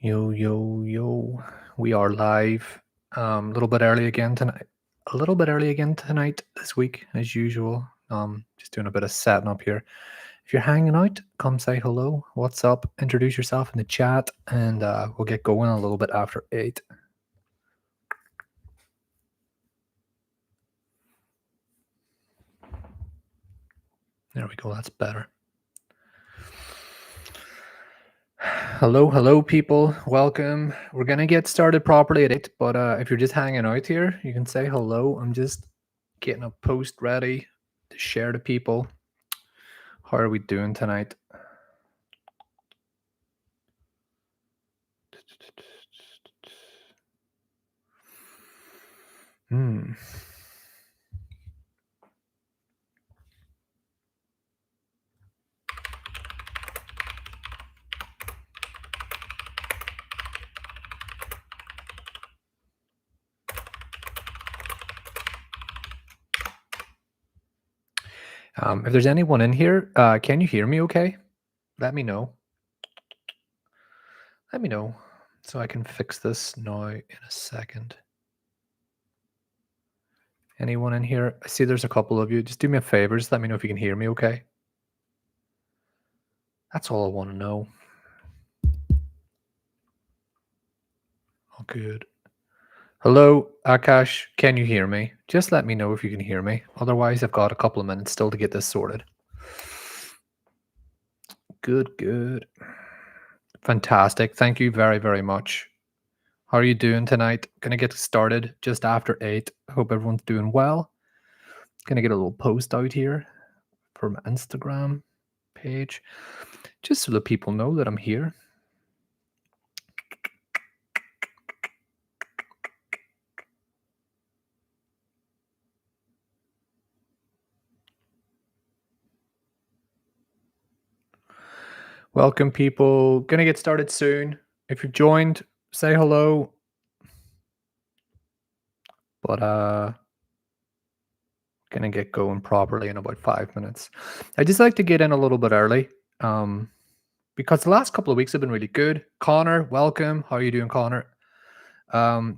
Yo, yo, yo. We are live. A little bit early again tonight. A little bit early again tonight this week, as usual. Just doing a bit of setting up here. If you're hanging out, come say hello. What's up? Introduce yourself in the chat, and we'll get going a little bit after 8. There we go. That's better. Hello, people. Welcome. We're going to get started properly at 8, but if you're just hanging out here, you can say hello. I'm just getting a post ready to share to people. How are we doing tonight? If there's anyone in here, can you hear me okay? Let me know. Let me know so I can fix this now in a second. Anyone in here? I see there's a couple of you. Just do me a favor. Just let me know if you can hear me okay. That's all I want to know. Oh, good. Hello, Akash. Can you hear me? Just let me know if you can hear me. Otherwise, I've got a couple of minutes still to get this sorted. Good. Fantastic. Thank you very, very much. How are you doing tonight? Gonna get started just after 8. Hope everyone's doing well. Gonna get a little post out here for my Instagram page, just so that people know that I'm here. Welcome, people. Gonna get started soon. If you've joined, say hello. But gonna get going properly in about 5 minutes. I just like to get in a little bit early, because the last couple of weeks have been really good. Connor, welcome. How are you doing, Connor? I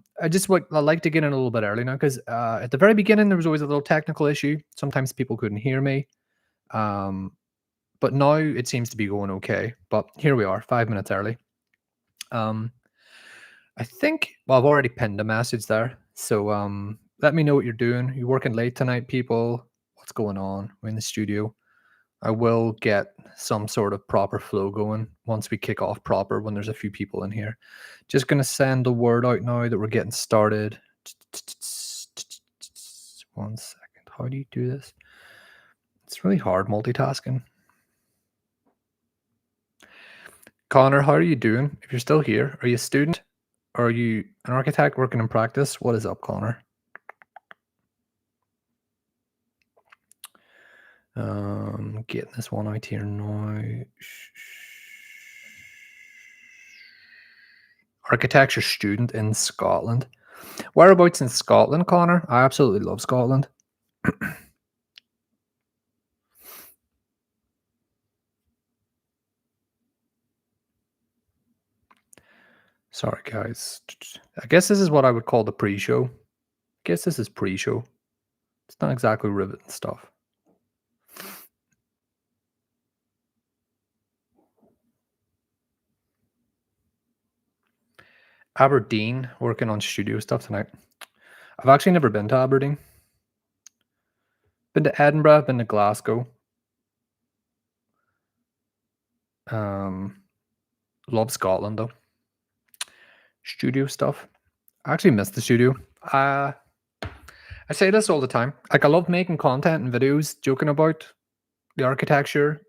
like to get in a little bit early now because at the very beginning there was always a little technical issue. Sometimes people couldn't hear me. But now it seems to be going okay. But here we are, 5 minutes early. I think, well, I've already pinned a message there. So let me know what you're doing. You working late tonight, people? What's going on? We're in the studio. I will get some sort of proper flow going once we kick off proper when there's a few people in here. Just going to send the word out now that we're getting started. 1 second. How do you do this? It's really hard multitasking. Connor, how are you doing? If you're still here, are you a student? Or are you an architect working in practice? What is up, Connor? Getting this one out here now. Architecture student in Scotland. Whereabouts in Scotland, Connor? I absolutely love Scotland. Sorry, guys. I guess this is what I would call the pre-show. I guess this is pre-show. It's not exactly riveting stuff. Aberdeen, working on studio stuff tonight. I've actually never been to Aberdeen. Been to Edinburgh, been to Glasgow. Love Scotland though. Studio stuff. I actually miss the studio. I say this all the time. Like, I love making content and videos joking about the architecture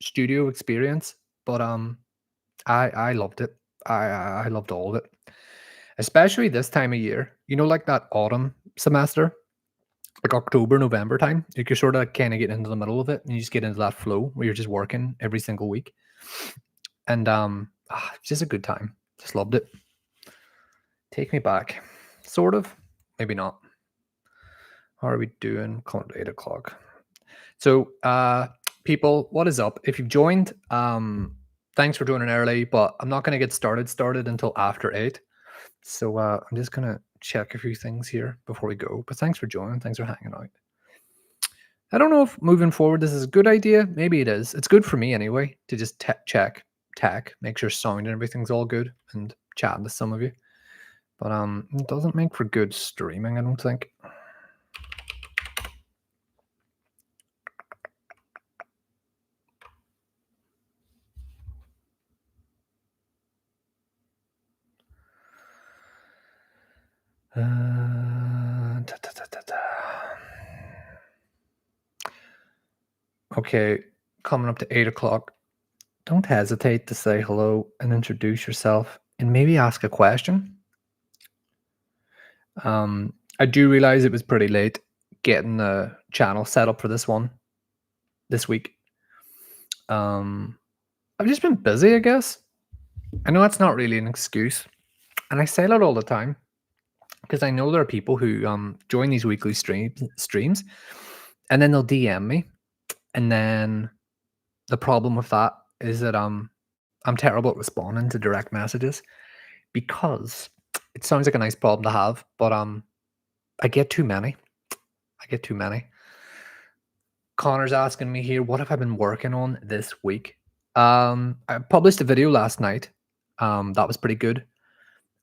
studio experience, but I loved it. I loved all of it, especially this time of year. You know, like that autumn semester, like October, November time. Like, you're sort of kind of getting into the middle of it, and you just get into that flow where you're just working every single week, and it's just a good time. Just loved it. Take me back, sort of, maybe not. How are we doing? Coming to 8 o'clock. So, people, what is up? If you've joined, Thanks for joining early, but I'm not going to get started until after 8. So I'm just going to check a few things here before we go. But thanks for joining. Thanks for hanging out. I don't know if moving forward this is a good idea. Maybe it is. It's good for me anyway to just check, make sure sound and everything's all good and chatting to some of you. But it doesn't make for good streaming, I don't think. Okay, coming up to 8 o'clock. Don't hesitate to say hello and introduce yourself and maybe ask a question. I do realize it was pretty late getting the channel set up for this one this week. I've just been busy, I guess. I know that's not really an excuse, and I say that all the time because I know there are people who join these weekly streams, and then they'll DM me, and then the problem with that is that I'm terrible at responding to direct messages because it sounds like a nice problem to have, but I get too many. Connor's asking me here, what have I been working on this week? I published a video last night. That was pretty good.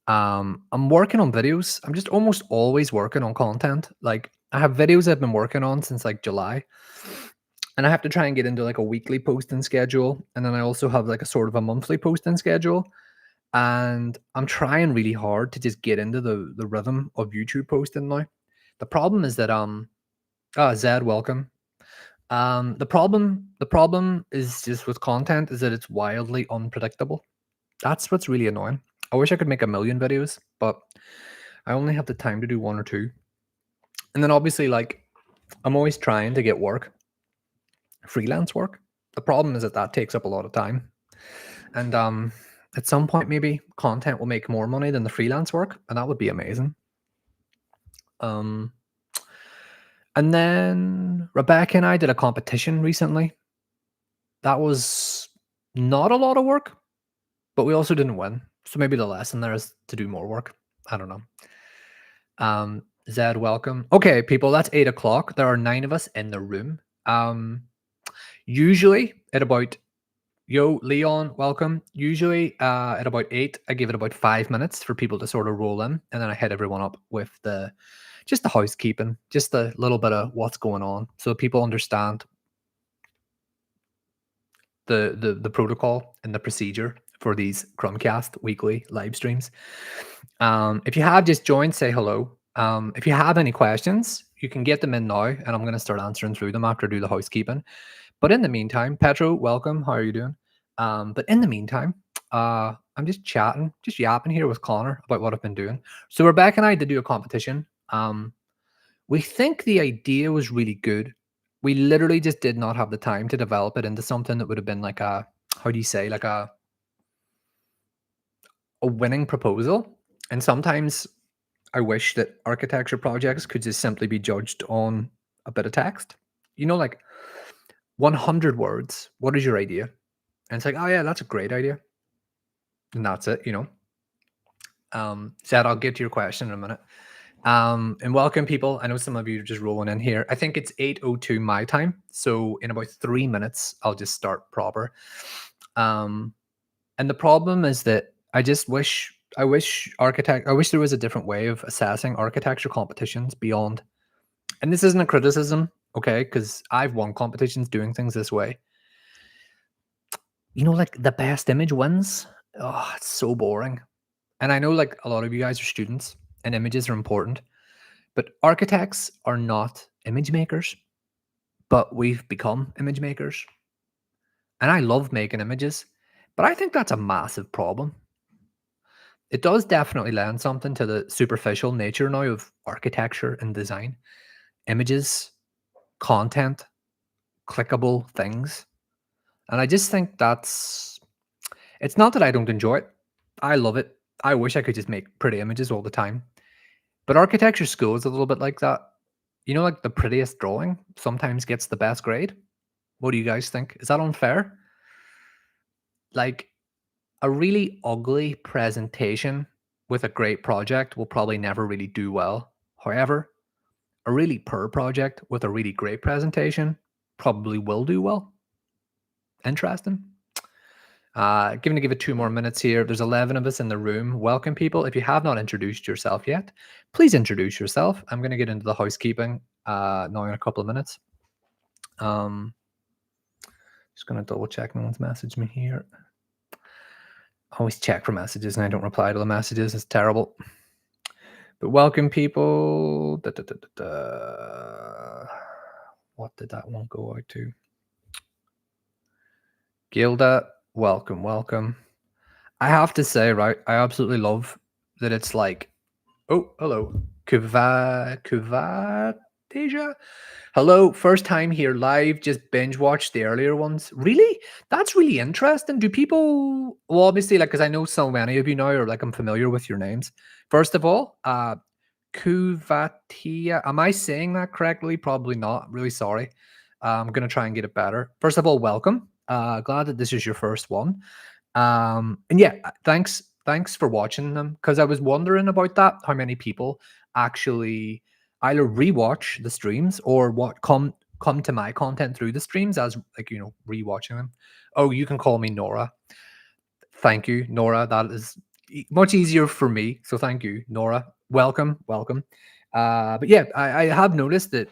I'm working on videos. I'm just almost always working on content. Like I have videos I've been working on since like July. And I have to try and get into like a weekly posting schedule. And then I also have like a sort of a monthly posting schedule. And I'm trying really hard to just get into the rhythm of YouTube posting now. The problem is that Zed, welcome. The problem is just with content is that it's wildly unpredictable. That's what's really annoying. I wish I could make a million videos, but I only have the time to do one or two. And then obviously, like, I'm always trying to get work, freelance work. The problem is that that takes up a lot of time. And at some point, maybe content will make more money than the freelance work, and that would be amazing. And then Rebecca and I did a competition recently. That was not a lot of work, but we also didn't win. So maybe the lesson there is to do more work. I don't know. Zed, welcome. Okay, people, that's 8 o'clock. There are 9 of us in the room. Usually at about Leon, welcome. Usually at about 8, I give it about 5 minutes for people to sort of roll in, and then I hit everyone up with just the housekeeping, just a little bit of what's going on, so people understand the protocol and the procedure for these CRUMCAST weekly live streams. If you have just joined, say hello. If you have any questions, you can get them in now, and I'm going to start answering through them after I do the housekeeping. But in the meantime, Petro, welcome. How are you doing? But in the meantime, I'm just chatting, just yapping here with Connor about what I've been doing. So Rebecca and I did do a competition. We think the idea was really good. We literally just did not have the time to develop it into something that would have been like a, how do you say, like a winning proposal. And sometimes I wish that architecture projects could just simply be judged on a bit of text. You know, like 100 words. What is your idea? And it's like, oh yeah, that's a great idea. And that's it, you know. Zed, I'll get to your question in a minute. And welcome, people. I know some of you are just rolling in here. I think it's 8:02 my time. So in about 3 minutes, I'll just start proper. And the problem is that I wish there was a different way of assessing architecture competitions beyond. And this isn't a criticism, okay? Because I've won competitions doing things this way. You know, like the best image wins. Oh, it's so boring. And I know like a lot of you guys are students and images are important, but architects are not image makers, but we've become image makers. And I love making images, but I think that's a massive problem. It does definitely lend something to the superficial nature now of architecture and design. Images, content, clickable things. And I just think it's not that I don't enjoy it. I love it. I wish I could just make pretty images all the time. But architecture school is a little bit like that. You know, like the prettiest drawing sometimes gets the best grade. What do you guys think? Is that unfair? Like, A really ugly presentation with a great project will probably never really do well. However, a really poor project with a really great presentation probably will do well. Interesting. Giving to give it 2 more minutes here. There's 11 of us in the room. Welcome, people. If you have not introduced yourself yet, please introduce yourself. I'm going to get into the housekeeping now in a couple of minutes. Just going to double check no one's messaged me here. I always check for messages and I don't reply to the messages. It's terrible. But welcome, people. What did that one go out to? Gilda, welcome, welcome. I have to say, right, I absolutely love that it's like, oh, hello, Kuvateja. Hello, first time here live, just binge watched the earlier ones. Really? That's really interesting. Do people, well, obviously, like, because I know so many of you now, or like I'm familiar with your names. First of all, Kuvatia, am I saying that correctly? Probably not. Really sorry. I'm going to try and get it better. First of all, welcome. Glad that this is your first one. And yeah, thanks for watching them, because I was wondering about that, how many people actually either rewatch the streams or what come to my content through the streams as, like, rewatching them. Oh, you can call me Nora. Thank you, Nora. That is much easier for me. So thank you, Nora. Welcome, welcome. But yeah, I have noticed that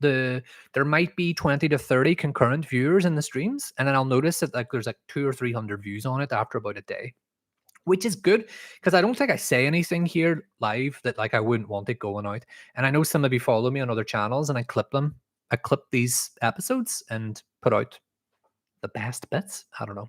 there might be 20 to 30 concurrent viewers in the streams, and then I'll notice that like there's like 200 or 300 views on it after about a day, which is good because I don't think I say anything here live that like I wouldn't want it going out. And I know some of you follow me on other channels, and I clip them. I clip these episodes and put out the best bits. I don't know.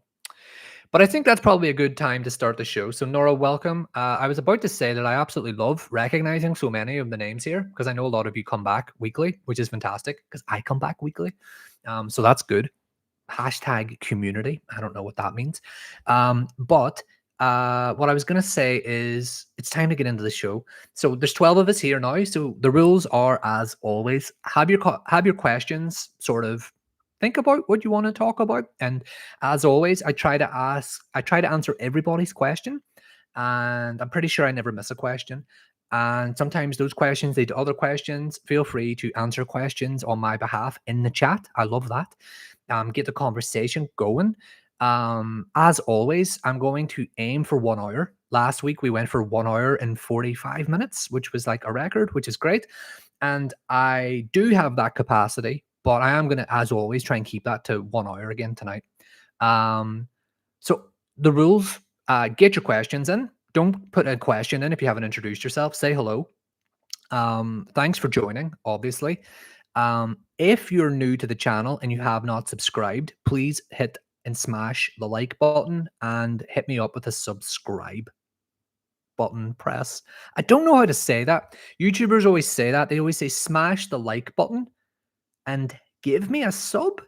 But I think that's probably a good time to start the show. So, Nora, welcome. I was about to say that I absolutely love recognizing so many of the names here because I know a lot of you come back weekly, which is fantastic because I come back weekly. So that's good. Hashtag community. I don't know what that means. But what I was going to say is it's time to get into the show. So there's 12 of us here now. So the rules are, as always, have your questions sort of think about what you want to talk about. And as always, I try to answer everybody's question. And I'm pretty sure I never miss a question. And sometimes those questions lead to other questions. Feel free to answer questions on my behalf in the chat. I love that. Get the conversation going. As always, I'm going to aim for 1 hour. Last week we went for 1 hour and 45 minutes, which was like a record, which is great. And I do have that capacity, but I am going to, as always, try and keep that to 1 hour again tonight. So the rules, get your questions in. Don't put a question in if you haven't introduced yourself. Say hello. Thanks for joining, obviously. If you're new to the channel and you have not subscribed, please hit and smash the like button and hit me up with a subscribe button press. I don't know how to say that. YouTubers always say that. They always say smash the like button and give me a sub.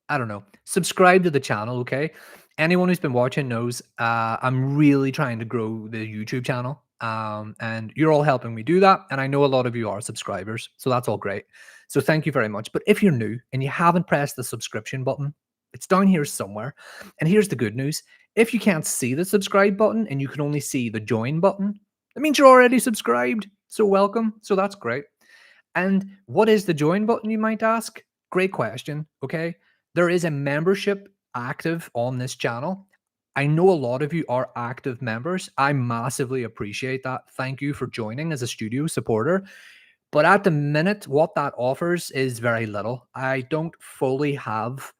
I don't know. Subscribe to the channel, okay? Anyone who's been watching knows I'm really trying to grow the YouTube channel. And you're all helping me do that. And I know a lot of you are subscribers, so that's all great. So thank you very much. But if you're new and you haven't pressed the subscription button, it's down here somewhere. And here's the good news. If you can't see the subscribe button and you can only see the join button, that means you're already subscribed. So welcome. So that's great. And what is the join button, you might ask? Great question. Okay. There is a membership active on this channel. I know a lot of you are active members. I massively appreciate that. Thank you for joining as a studio supporter. But at the minute, what that offers is very little. I don't fully have,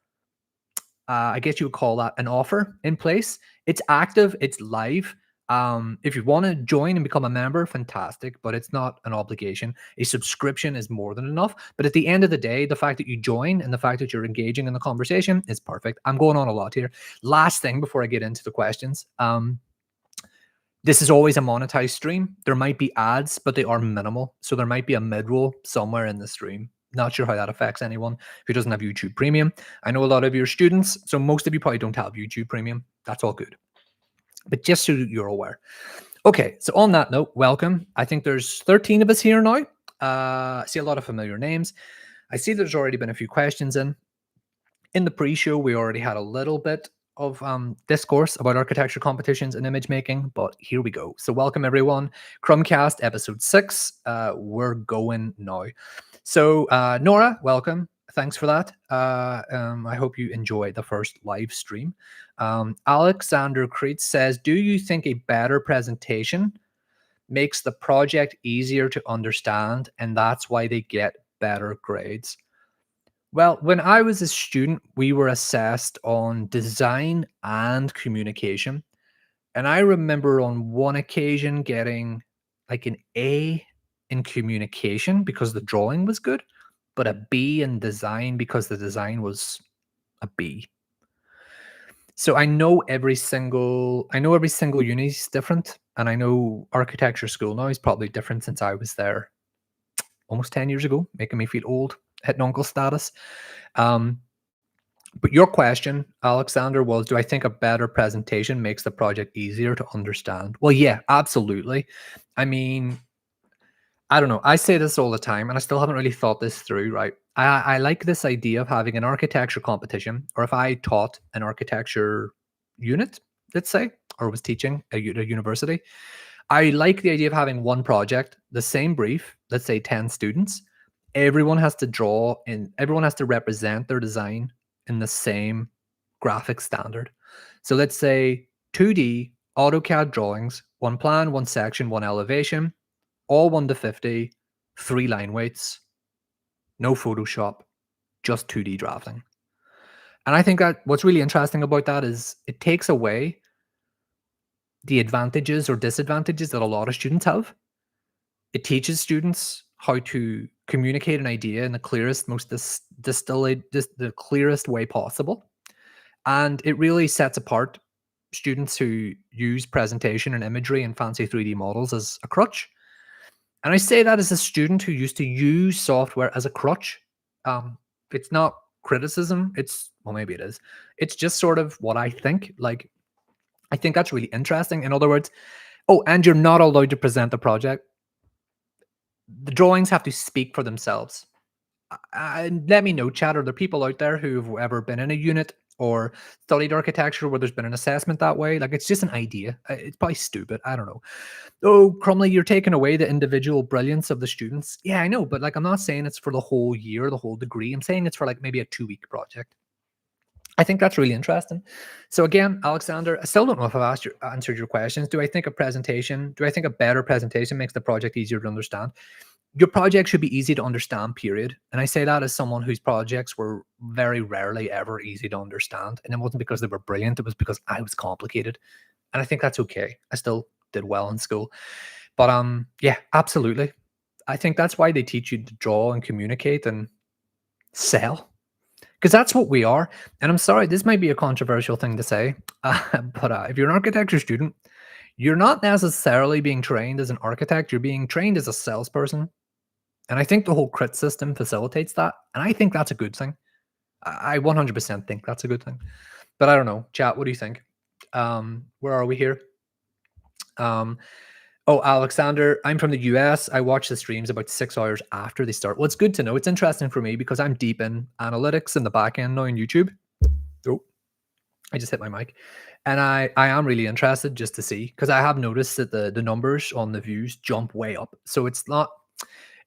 I guess you would call that an offer in place. It's active, it's live. If you want to join and become a member, fantastic, but it's not an obligation. A subscription is more than enough. But at the end of the day, the fact that you join and the fact that you're engaging in the conversation is perfect. I'm going on a lot here. Last thing before I get into the questions. This is always a monetized stream. There might be ads, but they are minimal. So there might be a mid-roll somewhere in the stream. Not sure how that affects anyone who doesn't have YouTube Premium. I know a lot of your students, so most of you probably don't have YouTube Premium. That's all good. But just so you're aware. Okay, so on that note, welcome. I think there's 13 of us here now. I see a lot of familiar names. I see there's already been a few questions in. In the pre-show, we already had a little bit of discourse about architecture competitions and image making, but here we go. So, welcome everyone. CRUMCAST Episode 6. We're going now. So, Nora, welcome. Thanks for that. I hope you enjoy the first live stream. Alexander Creed says, do you think a better presentation makes the project easier to understand, and that's why they get better grades? Well, when I was a student, we were assessed on design and communication. And I remember on one occasion getting like an A in communication because the drawing was good, but a B in design because the design was a B. So I know every single uni is different, and I know architecture school now is probably different since I was there almost 10 years ago, making me feel old, hitting uncle status. Um, But your question, Alexander, was, do I think a better presentation makes the project easier to understand? Well, yeah, absolutely. I mean, I don't know. I say this all the time, and I still haven't really thought this through, right? I like this idea of having an architecture competition, or if I taught an architecture unit, let's say, or was teaching a university, I like the idea of having one project, the same brief, let's say 10 students. Everyone has to draw and everyone has to represent their design in the same graphic standard. So let's say 2D AutoCAD drawings, one plan, one section, one elevation, all 1 to 50, 3 line weights, no Photoshop, just 2D drafting. And I think that what's really interesting about that is it takes away the advantages or disadvantages that a lot of students have. It teaches students how to communicate an idea in the clearest, most the clearest way possible. And it really sets apart students who use presentation and imagery and fancy 3D models as a crutch. And I say that as a student who used to use software as a crutch. Um, it's not criticism. Well, maybe it is. It's just sort of what I think. Like, I think that's really interesting. In other words, oh, and you're not allowed to present the project. The drawings have to speak for themselves. And let me know, chat, are there people out there who've ever been in a unit or studied architecture where there's been an assessment that way? Like, it's just an idea. It's probably stupid. I don't know. Oh, Crumley, you're taking away the individual brilliance of the students. Yeah, I know, but like, I'm not saying it's for the whole year, the whole degree. I'm saying it's for like maybe a 2-week project. I think that's really interesting. So again, Alexander, I still don't know if I've answered your questions. Do I think a better presentation makes the project easier to understand? Your project should be easy to understand, period. And I say that as someone whose projects were very rarely ever easy to understand. And it wasn't because they were brilliant, it was because I was complicated. And I think that's okay. I still did well in school. But yeah, absolutely. I think that's why they teach you to draw and communicate and sell. Because that's what we are. And I'm sorry, this might be a controversial thing to say, but if you're an architecture student, you're not necessarily being trained as an architect, you're being trained as a salesperson. And I think the whole crit system facilitates that. And I think that's a good thing. I 100% think that's a good thing. But I don't know. Chat, what do you think? Where are we here? Oh, Alexander, I'm from the US. I watch the streams about 6 hours after they start. Well, it's good to know. It's interesting for me because I'm deep in analytics in the back end now on YouTube. Oh, I just hit my mic. And I am really interested just to see, because I have noticed that the numbers on the views jump way up. So it's not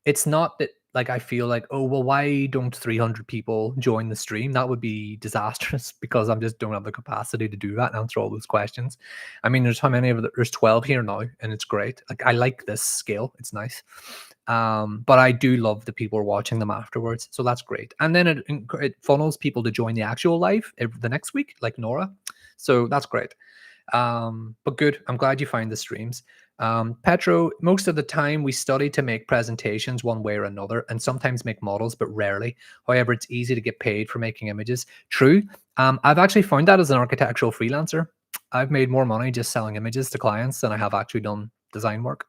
that like I feel like, oh well, why don't 300 people join the stream? That would be disastrous because I'm just don't have the capacity to do that and answer all those questions. I mean, there's how many of there's 12 here now, and it's great. Like, I like this scale, it's nice. But I do love the people watching them afterwards, so that's great. And then it funnels people to join the actual live the next week, like Nora. So that's great. But good. I'm glad you find the streams. Petro, most of the time we study to make presentations one way or another, and sometimes make models, but rarely. However, it's easy to get paid for making images. True. I've actually found that as an architectural freelancer. I've made more money just selling images to clients than I have actually done design work.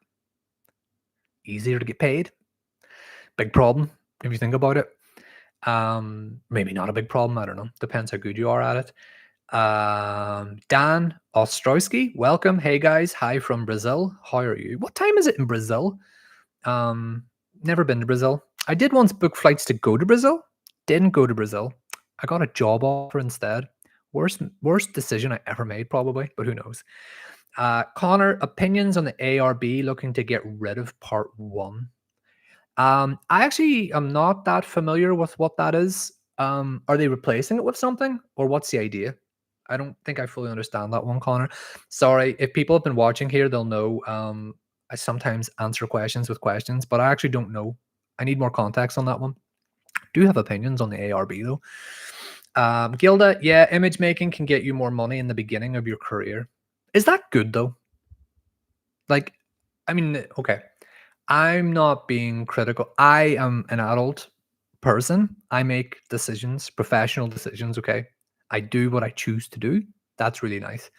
Easier to get paid. Big problem if you think about it. Maybe not a big problem. I don't know. Depends how good you are at it. Dan Ostrowski, welcome. Hey guys, hi from Brazil. How are you? What time is it in Brazil? Never been to Brazil. I did once book flights to go to Brazil. Didn't go to Brazil. I got a job offer instead. Worst decision I ever made, probably, but who knows? Connor, opinions on the ARB looking to get rid of part one. I actually am not that familiar with what that is. Are they replacing it with something, or what's the idea? I don't think I fully understand that one, Connor. Sorry, if people have been watching here, they'll know. I sometimes answer questions with questions, but I actually don't know. I need more context on that one. Do have opinions on the ARB though. Gilda, yeah, image making can get you more money in the beginning of your career. Is that good though? Like, I mean, okay. I'm not being critical. I am an adult person. I make decisions, professional decisions, okay? I do what I choose to do. That's really nice.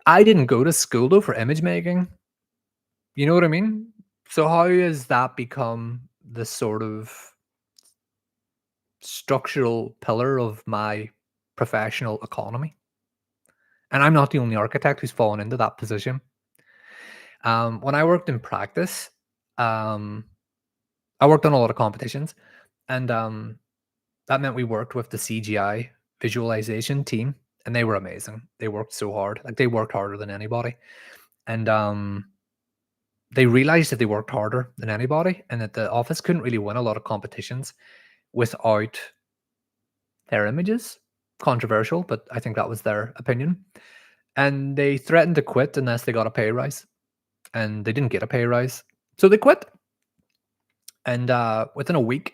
I didn't go to school though for image making. You know what I mean? So how has that become the sort of structural pillar of my professional economy? And I'm not the only architect who's fallen into that position. When I worked in practice, um, I worked on a lot of competitions, and that meant we worked with the CGI visualization team, and they were amazing. They worked so hard, like they worked harder than anybody, and they realized that they worked harder than anybody, and that the office couldn't really win a lot of competitions without their images. Controversial, but I think that was their opinion. And they threatened to quit unless they got a pay rise, and they didn't get a pay rise, so they quit. And within a week,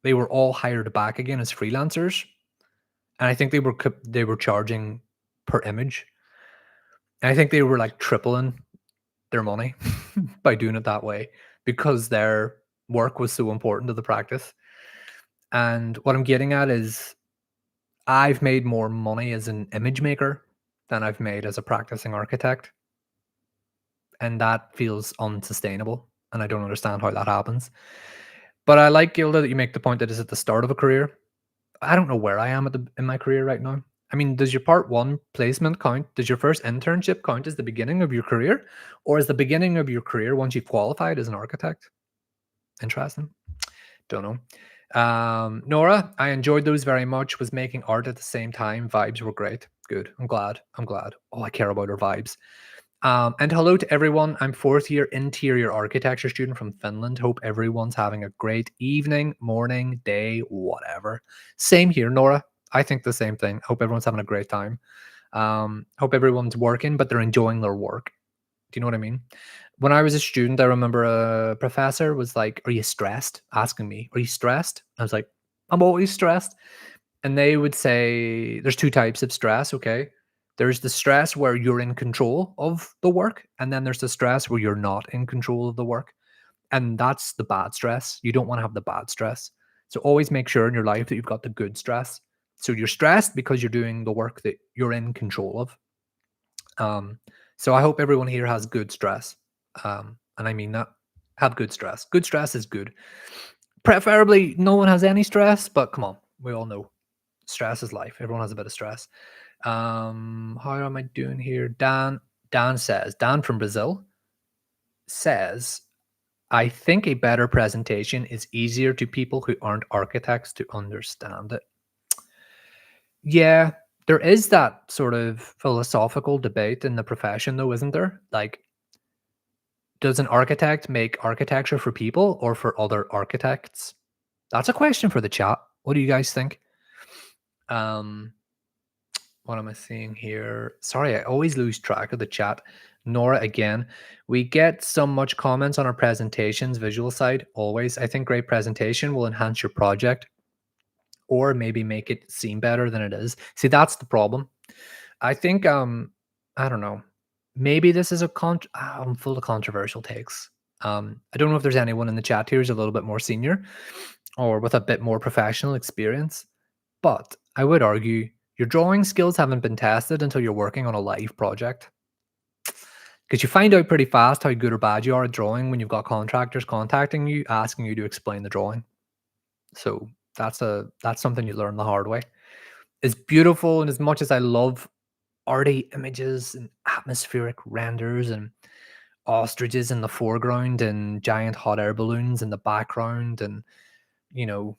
they were all hired back again as freelancers, and I think they were charging per image. And I think they were like tripling their money by doing it that way because their work was so important to the practice. And what I'm getting at is I've made more money as an image maker than I've made as a practicing architect. And that feels unsustainable. And I don't understand how that happens. But I like, Gilda, that you make the point that it's at the start of a career. I don't know where I am in my career right now. I mean, does your part one placement count? Does your first internship count as the beginning of your career, or is the beginning of your career once you've qualified as an architect? Interesting. Don't know. Nora, I enjoyed those very much. Was making art at the same time. Vibes were great. Good. I'm glad. I'm glad. All I care about are vibes. And hello to everyone. I'm fourth year interior architecture student from Finland. Hope everyone's having a great evening, morning, day, whatever. Same here, Nora. I think the same thing. Hope everyone's having a great time. Hope everyone's working, but they're enjoying their work. Do you know what I mean? When I was a student, I remember a professor was like, "Are you stressed?" Asking me, "Are you stressed?" I was like, "I'm always stressed." And they would say there's two types of stress, okay? There's the stress where you're in control of the work, and then there's the stress where you're not in control of the work. And that's the bad stress. You don't want to have the bad stress. So always make sure in your life that you've got the good stress. So you're stressed because you're doing the work that you're in control of. So I hope everyone here has good stress. And I mean that. Have good stress. Good stress is good. Preferably no one has any stress, but come on, we all know stress is life. Everyone has a bit of stress. How am I doing here? Dan from Brazil says, I think a better presentation is easier to people who aren't architects to understand it. Yeah, there is that sort of philosophical debate in the profession, though, isn't there? Like, does an architect make architecture for people or for other architects? That's a question for the chat. What do you guys think? Um, what am I seeing here? Sorry, I always lose track of the chat. Nora again. We get so much comments on our presentations, visual side, always. I think great presentation will enhance your project or maybe make it seem better than it is. See, that's the problem. I think I don't know. Maybe this is I'm full of controversial takes. I don't know if there's anyone in the chat here who's a little bit more senior or with a bit more professional experience, but I would argue your drawing skills haven't been tested until you're working on a live project. Because you find out pretty fast how good or bad you are at drawing when you've got contractors contacting you, asking you to explain the drawing. So that's something you learn the hard way. As beautiful and as much as I love arty images and atmospheric renders and ostriches in the foreground and giant hot air balloons in the background and, you know,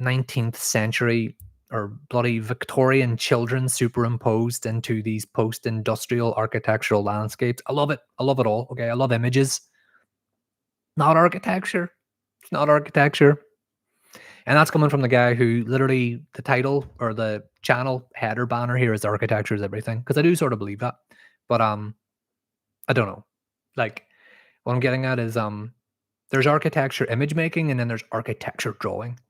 19th century or bloody Victorian children superimposed into these post-industrial architectural landscapes. I love it. I love it all. Okay, I love images, not architecture. It's not architecture. And that's coming from the guy who literally the title or the channel header banner here is architecture is everything. Because I do sort of believe that. But I don't know. Like what I'm getting at is there's architecture image making and then there's architecture drawing.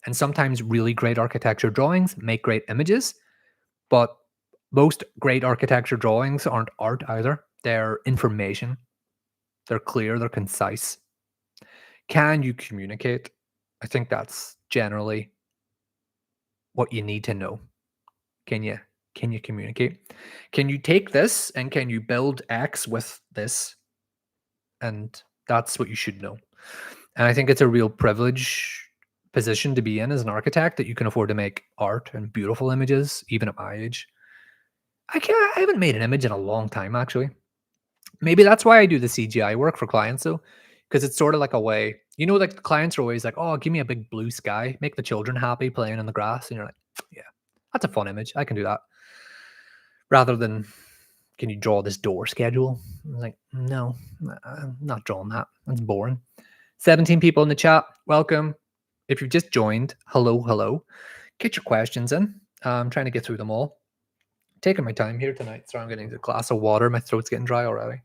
And sometimes really great architecture drawings make great images, but most great architecture drawings aren't art either. They're information. They're clear, they're concise. Can you communicate? I think that's generally what you need to know. Can you communicate? Can you take this and can you build X with this? And that's what you should know. And I think it's a real privilege position to be in as an architect that you can afford to make art and beautiful images even at my age. I haven't made an image in a long time actually. Maybe that's why I do the CGI work for clients though, because it's sort of like a way, like the clients are always like, "Oh, give me a big blue sky, make the children happy playing in the grass," and you're like, "Yeah, that's a fun image. I can do that." Rather than, "Can you draw this door schedule?" I'm like, "No, I'm not drawing that. That's boring." 17 people in the chat. Welcome. If you've just joined, hello, hello. Get your questions in. I'm trying to get through them all. Taking my time here tonight, so I'm getting a glass of water. My throat's getting dry already.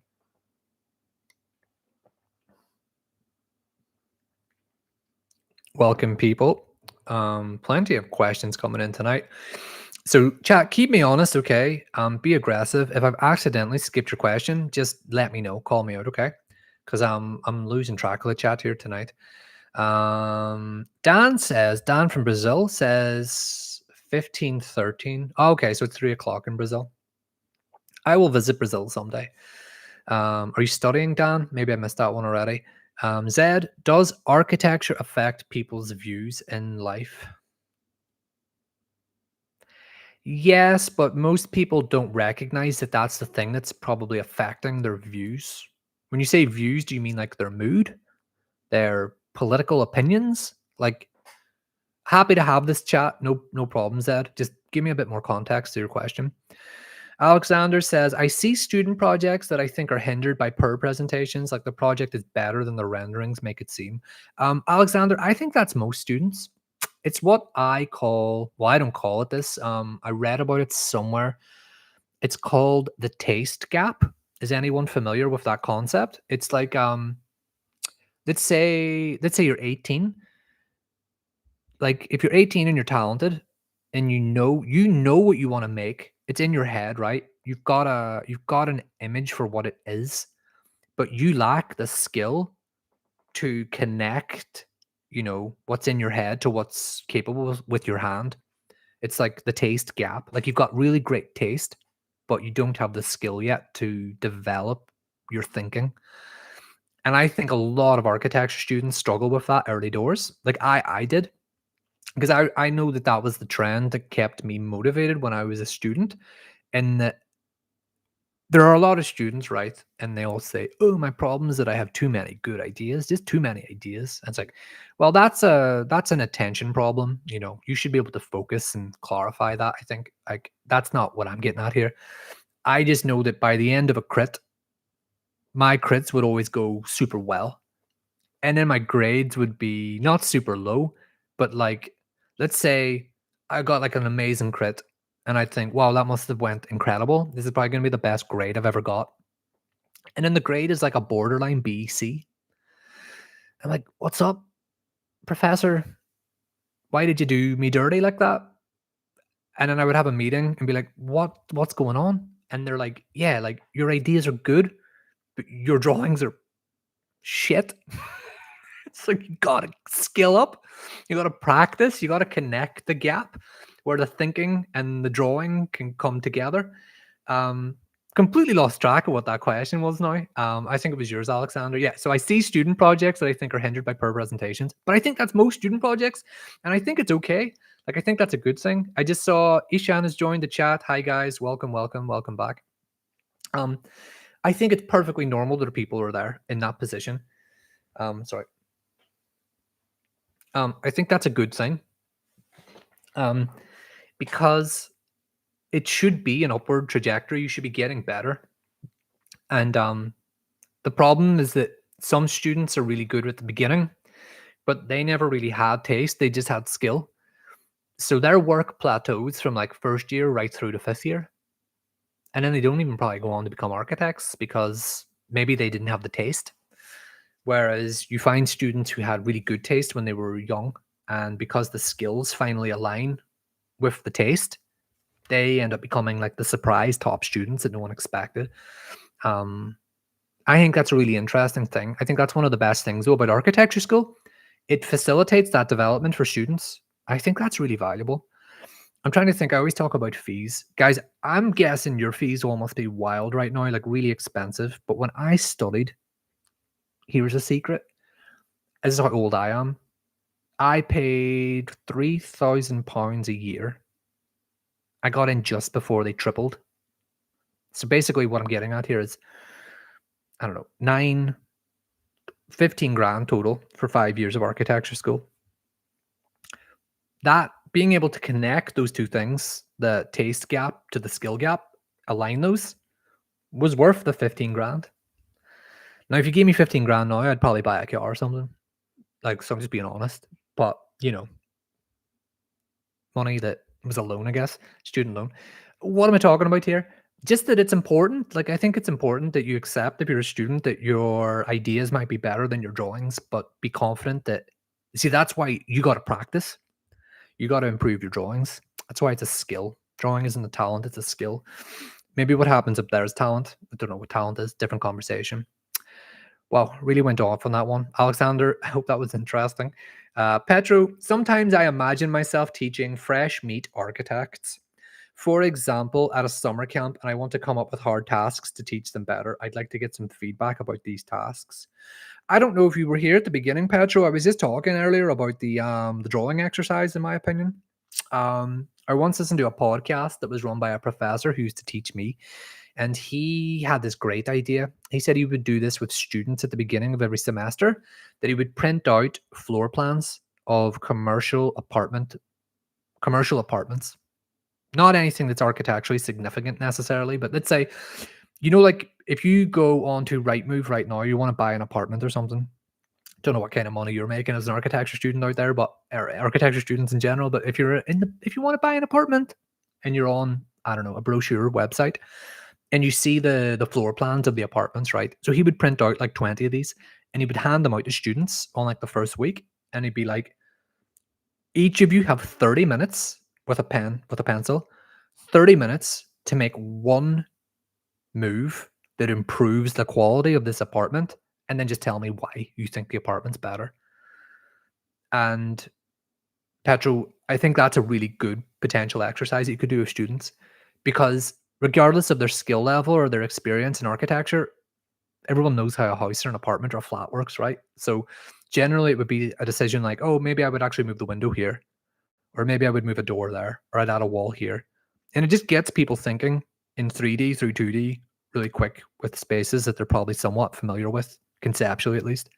Welcome, people. Plenty of questions coming in tonight. So, chat, keep me honest, okay? Be aggressive. If I've accidentally skipped your question, just let me know. Call me out, okay? Because I'm losing track of the chat here tonight. Dan from Brazil says 15:13. Oh, okay, so it's 3 o'clock in Brazil. I will visit Brazil someday. Are you studying, Dan? Maybe I missed that one already. Zed, does architecture affect people's views in life? Yes, but most people don't recognize that that's the thing that's probably affecting their views. When you say views, do you mean like their mood, their political opinions? Like, happy to have this chat. No problem, Zed. Just give me a bit more context to your question. Alexander says, I see student projects that I think are hindered by poor presentations, like the project is better than the renderings make it seem. Alexander, I think that's most students. It's what I call, well, I don't call it this. I read about it somewhere. It's called the taste gap. Is anyone familiar with that concept? It's like, let's say you're 18. Like if you're 18 and you're talented and you know what you want to make, it's in your head, right? You've got an image for what it is, but you lack the skill to connect, what's in your head to what's capable with your hand. It's like the taste gap. Like you've got really great taste, but you don't have the skill yet to develop your thinking. And I think a lot of architecture students struggle with that early doors. Like I did, because I know that that was the trend that kept me motivated when I was a student, and that there are a lot of students, right? And they all say, "Oh, my problem is that I have too many good ideas, just too many ideas." And it's like, well, that's an attention problem. You should be able to focus and clarify that. I think like that's not what I'm getting at here. I just know that by the end of a crit, my crits would always go super well, and then my grades would be not super low, but like, let's say I got like an amazing crit, and I'd think, wow, that must have went incredible. This is probably gonna be the best grade I've ever got. And then the grade is like a borderline B, C. I'm like, what's up, professor? Why did you do me dirty like that? And then I would have a meeting and be like, what's going on? And they're like, yeah, like your ideas are good, but your drawings are shit. It's like you gotta skill up, you gotta practice, you gotta connect the gap where the thinking and the drawing can come together. Um, Completely lost track of what that question was now. I think it was yours, Alexander. Yeah. So I see student projects that I think are hindered by poor presentations, but I think that's most student projects, and I think it's okay. Like I think that's a good thing. I just saw Ishan has joined the chat. Hi guys, welcome, welcome, welcome back. Um, I think it's perfectly normal that people are there in that position. Sorry. I think that's a good thing. because it should be an upward trajectory. You should be getting better. And the problem is that some students are really good at the beginning, but they never really had taste. They just had skill. So their work plateaus from like first year right through to fifth year. And then they don't even probably go on to become architects because maybe they didn't have the taste. Whereas you find students who had really good taste when they were young, and because the skills finally align with the taste, they end up becoming like the surprise top students that no one expected. I think that's a really interesting thing. I think that's one of the best things though about architecture school. It facilitates that development for students. I think that's really valuable. I'm trying to think. I always talk about fees. Guys, I'm guessing your fees will almost be wild right now, like really expensive. But when I studied, here's a secret. This is how old I am. I paid £3,000 a year. I got in just before they tripled. So basically what I'm getting at here is, I don't know, 15 grand total for 5 years of architecture school. That being able to connect those two things, the taste gap to the skill gap, align those, was worth the 15 grand. Now, if you gave me 15 grand now, I'd probably buy a car or something. Like, so I'm just being honest. But, money that was a loan, I guess, student loan. What am I talking about here? Just that it's important. Like, I think it's important that you accept, if you're a student, that your ideas might be better than your drawings, but be confident that, see, that's why you got to practice. You got to improve your drawings. That's why it's a skill. Drawing isn't a talent, it's a skill. Maybe what happens up there is talent. I don't know what talent is. Different conversation. Wow, really went off on that one. Alexander, I hope that was interesting. Petro, sometimes I imagine myself teaching fresh meat architects. For example, at a summer camp, and I want to come up with hard tasks to teach them better. I'd like to get some feedback about these tasks. I don't know if you were here at the beginning, Petro. I was just talking earlier about the drawing exercise, in my opinion. I once listened to a podcast that was run by a professor who used to teach me, and he had this great idea. He said he would do this with students at the beginning of every semester, that he would print out floor plans of commercial apartments. Not anything that's architecturally significant necessarily, but let's say, like if you go on to Rightmove right now, you want to buy an apartment or something. Don't know what kind of money you're making as an architecture student out there, but architecture students in general. But if you want to buy an apartment and you're on, I don't know, a brochure website, and you see the floor plans of the apartments, right? So he would print out like 20 of these, and he would hand them out to students on like the first week, and he'd be like, each of you have 30 minutes with a pen, with a pencil, 30 minutes to make one move that improves the quality of this apartment, and then just tell me why you think the apartment's better. And Petro, I think that's a really good potential exercise that you could do with students, because regardless of their skill level or their experience in architecture, everyone knows how a house or an apartment or a flat works, right? So generally it would be a decision like, oh, maybe I would actually move the window here, or maybe I would move a door there, or I'd add a wall here. And it just gets people thinking in 3D through 2D really quick with spaces that they're probably somewhat familiar with, conceptually at least.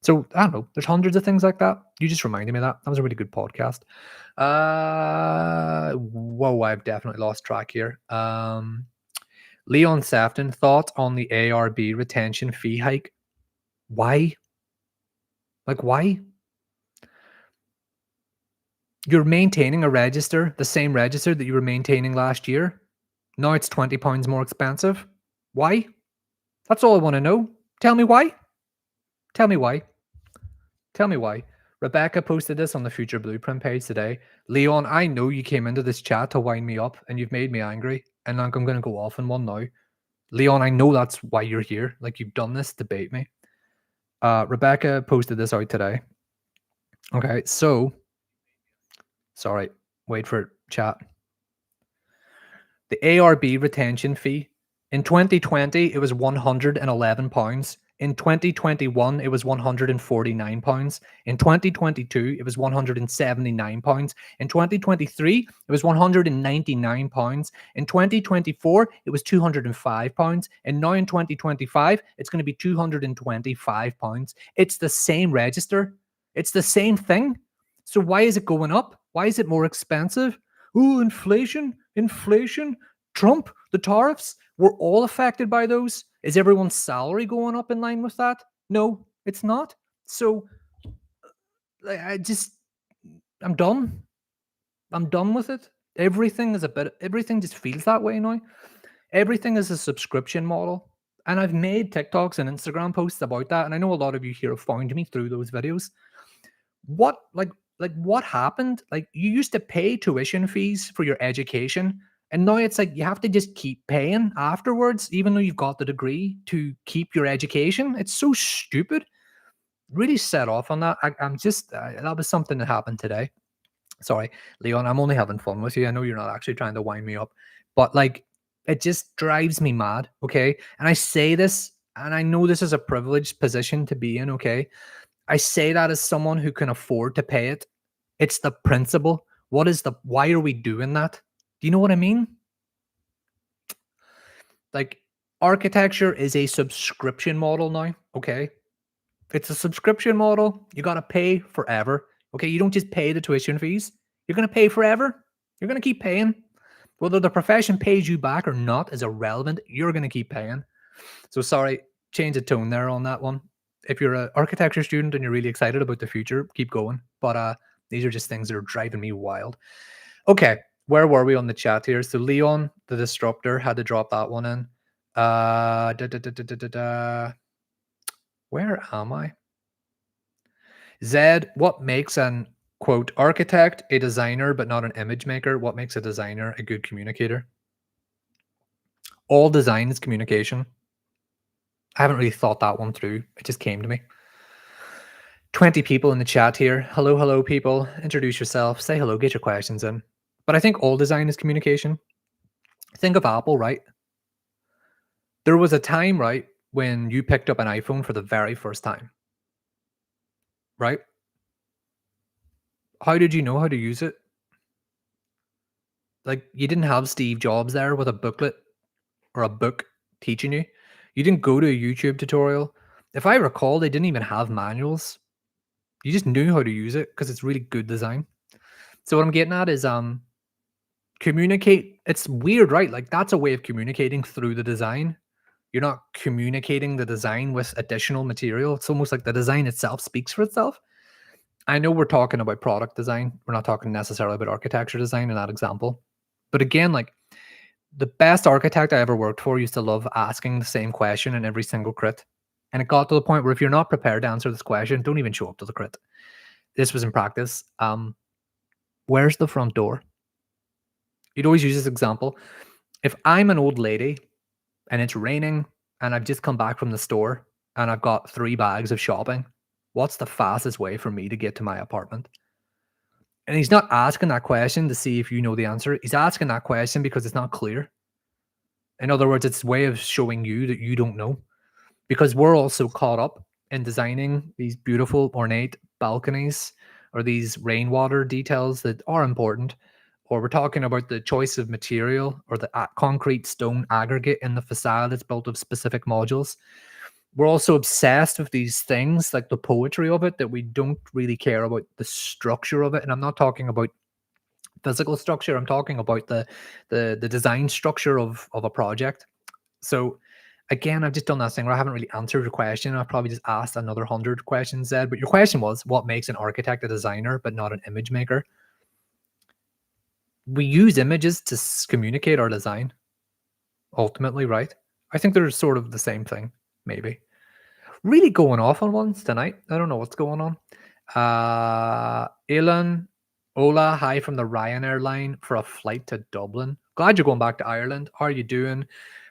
So I don't know. There's hundreds of things like that. You just reminded me of that. That was a really good podcast. Whoa, I've definitely lost track here. Leon Safton, thoughts on the ARB retention fee hike? Why? Like, why? You're maintaining a register, the same register that you were maintaining last year. Now it's £20 more expensive. Why? That's all I want to know. Tell me why. Tell me why. Tell me why. Rebecca posted this on the Future Blueprint page today. Leon, I know you came into this chat to wind me up and you've made me angry. And I'm going to go off on one now. Leon, I know that's why you're here. Like, you've done this to bait me. Rebecca posted this out today. Okay, so... Sorry, wait for it, chat. The ARB retention fee. In 2020, it was £111. In 2021, it was £149. In 2022, it was £179. In 2023, it was £199. In 2024, it was £205. And now in 2025, it's going to be £225. It's the same register. It's the same thing. So why is it going up? Why is it more expensive? Oh, inflation, Trump, the tariffs, we're all affected by those. Is everyone's salary going up in line with that? No, it's not. So like, I'm done. I'm done with it. Everything just feels that way now. Everything is a subscription model. And I've made TikToks and Instagram posts about that. And I know a lot of you here have found me through those videos. What what happened? Like you used to pay tuition fees for your education. And now it's like you have to just keep paying afterwards, even though you've got the degree to keep your education. It's so stupid. Really set off on that. I'm just that was something that happened today. Sorry, Leon, I'm only having fun with you. I know you're not actually trying to wind me up, but like it just drives me mad. Okay. And I say this, and I know this is a privileged position to be in. Okay. I say that as someone who can afford to pay it. It's the principle. Why are we doing that? Do you know what I mean? Like, architecture is a subscription model now. Okay. It's a subscription model. You got to pay forever. Okay. You don't just pay the tuition fees, you're going to pay forever. You're going to keep paying. Whether the profession pays you back or not is irrelevant. You're going to keep paying. So, sorry, change the tone there on that one. If you're an architecture student and you're really excited about the future, keep going. But these are just things that are driving me wild. Okay, where were we on the chat here? So, Leon, the disruptor, had to drop that one in. Where am I? Zed, what makes an quote architect a designer but not an image maker? What makes a designer a good communicator? All design is communication. I haven't really thought that one through. It just came to me. 20 people in the chat here. Hello, hello, people. Introduce yourself. Say hello. Get your questions in. But I think all design is communication. Think of Apple, right? There was a time, right, when you picked up an iPhone for the very first time, right? How did you know how to use it? Like, you didn't have Steve Jobs there with a booklet or a book teaching you. You didn't go to a YouTube tutorial. If I recall, they didn't even have manuals. You just knew how to use it because it's really good design. So what I'm getting at is communicate. It's weird, right? Like that's a way of communicating through the design. You're not communicating the design with additional material. It's almost like the design itself speaks for itself. I know we're talking about product design. We're not talking necessarily about architecture design in that example. But again, like the best architect I ever worked for used to love asking the same question in every single crit. And it got to the point where if you're not prepared to answer this question, don't even show up to the crit. This was in practice. Where's the front door? You'd always use this example. If I'm an old lady and it's raining and I've just come back from the store and I've got 3 bags of shopping, what's the fastest way for me to get to my apartment? And he's not asking that question to see if you know the answer. He's asking that question because it's not clear. In other words, it's a way of showing you that you don't know, because we're also caught up in designing these beautiful, ornate balconies or these rainwater details that are important, or we're talking about the choice of material or the concrete stone aggregate in the facade that's built of specific modules. We're also obsessed with these things like the poetry of it, that we don't really care about the structure of it. And I'm not talking about physical structure. I'm talking about the design structure of a project. So again, I've just done that thing where I haven't really answered your question. I've probably just asked another 100 questions, Zed. But your question was, what makes an architect a designer but not an image maker? We use images to communicate our design, ultimately, right? I think they're sort of the same thing, maybe. Really going off on ones tonight. I don't know what's going on. Ilan, Ola, hi from the Ryanair line for a flight to Dublin. Glad you're going back to Ireland. How are you doing?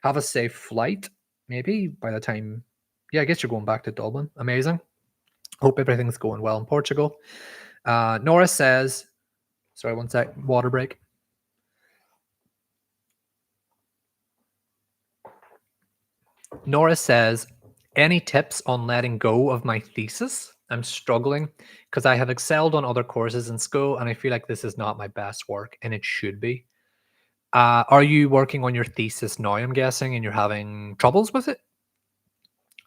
Have a safe flight. Maybe by the time, yeah, I guess you're going back to Dublin. Amazing. Hope everything's going well in Portugal. Nora says, sorry, one sec, water break. Nora says, any tips on letting go of my thesis? I'm struggling because I have excelled on other courses in school and I feel like this is not my best work, and it should be. Are you working on your thesis now, I'm guessing, and you're having troubles with it?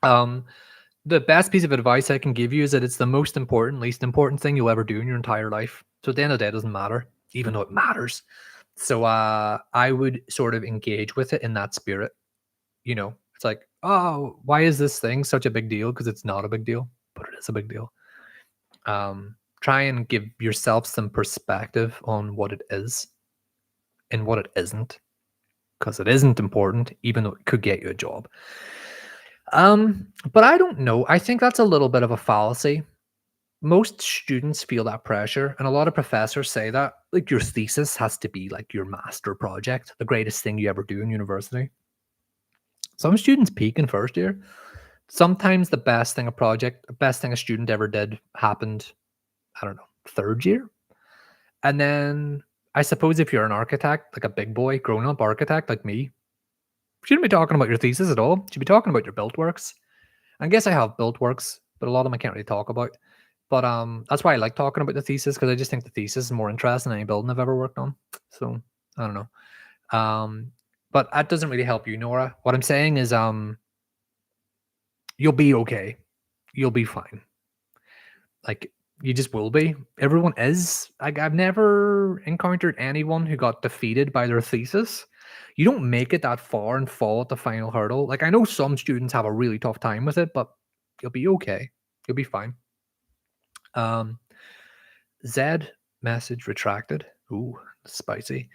The best piece of advice I can give you is that it's the most important, least important thing you'll ever do in your entire life. So at the end of the day, it doesn't matter. even though it matters. So I would sort of engage with it in that spirit. It's like, oh, why is this thing such a big deal? Because it's not a big deal, but it is a big deal. Try and give yourself some perspective on what it is and what it isn't, because it isn't important, even though it could get you a job. But I don't know. I think that's a little bit of a fallacy. Most students feel that pressure, and a lot of professors say that, like, your thesis has to be like your master project, the greatest thing you ever do in university. Some students peak in first year. Sometimes the best thing a student ever did happened, I don't know, third year. And then I suppose if you're an architect, like a big boy, grown up architect like me, you shouldn't be talking about your thesis at all. You should be talking about your built works. I guess I have built works, but a lot of them I can't really talk about. But that's why I like talking about the thesis, because I just think the thesis is more interesting than any building I've ever worked on. So I don't know. But that doesn't really help you, Nora. What I'm saying is you'll be okay. You'll be fine. Like, you just will be. Everyone is. Like, I've never encountered anyone who got defeated by their thesis. You don't make it that far and fall at the final hurdle. Like, I know some students have a really tough time with it, but you'll be okay. You'll be fine. Zed message retracted. Ooh, spicy.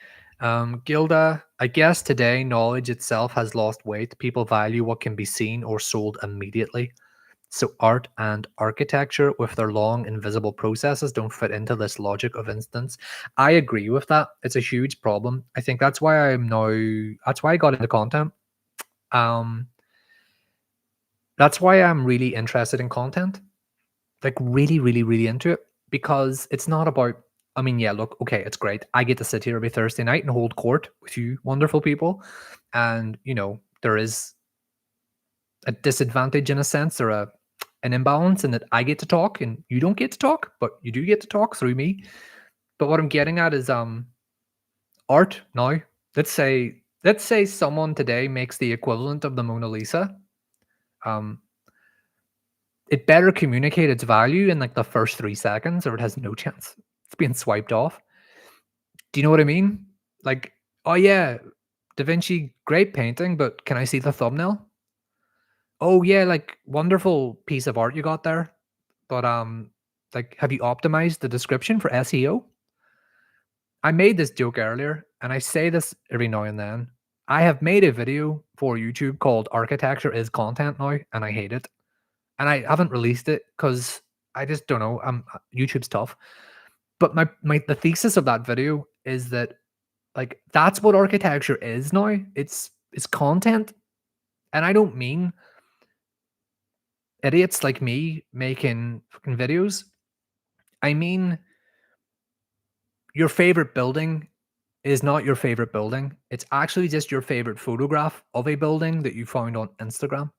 Gilda, I guess today knowledge itself has lost weight. People value what can be seen or sold immediately. So art and architecture, with their long invisible processes, don't fit into this logic of instance. I agree with that. It's a huge problem. I think that's why that's why I got into content. That's why I'm really interested in content. Like, really, really, really into it, because it's not about, I mean, yeah, look, okay, it's great. I get to sit here every Thursday night and hold court with you wonderful people. And, there is a disadvantage in a sense, or an imbalance in that I get to talk and you don't get to talk, but you do get to talk through me. But what I'm getting at is art now. Let's say someone today makes the equivalent of the Mona Lisa. Um it better communicate its value in like the first 3 seconds, or it has no chance. It's being swiped off. Do you know what I mean? Like, oh yeah, Da Vinci, great painting, but can I see the thumbnail? Oh yeah, like, wonderful piece of art you got there. But like, have you optimized the description for SEO? I made this joke earlier, and I say this every now and then. I have made a video for YouTube called Architecture is Content now, and I hate it. And I haven't released it because I just don't know. YouTube's tough. But the thesis of that video is that, like, that's what architecture is now. It's content. And I don't mean idiots like me making fucking videos. I mean, your favorite building is not your favorite building. It's actually just your favorite photograph of a building that you found on Instagram.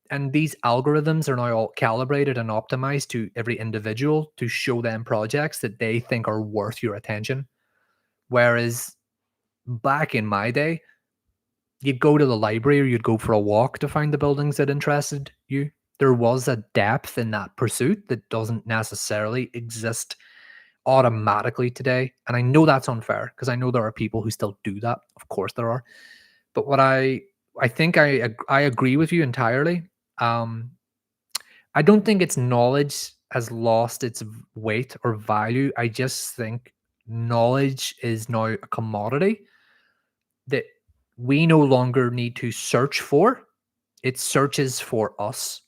And these algorithms are now all calibrated and optimized to every individual to show them projects that they think are worth your attention. Whereas back in my day, you'd go to the library or you'd go for a walk to find the buildings that interested you. There was a depth in that pursuit that doesn't necessarily exist automatically today. And I know that's unfair, because I know there are people who still do that. Of course there are. But what I think I agree with you entirely. I don't think its knowledge has lost its weight or value. I just think knowledge is now a commodity that we no longer need to search for. It searches for us.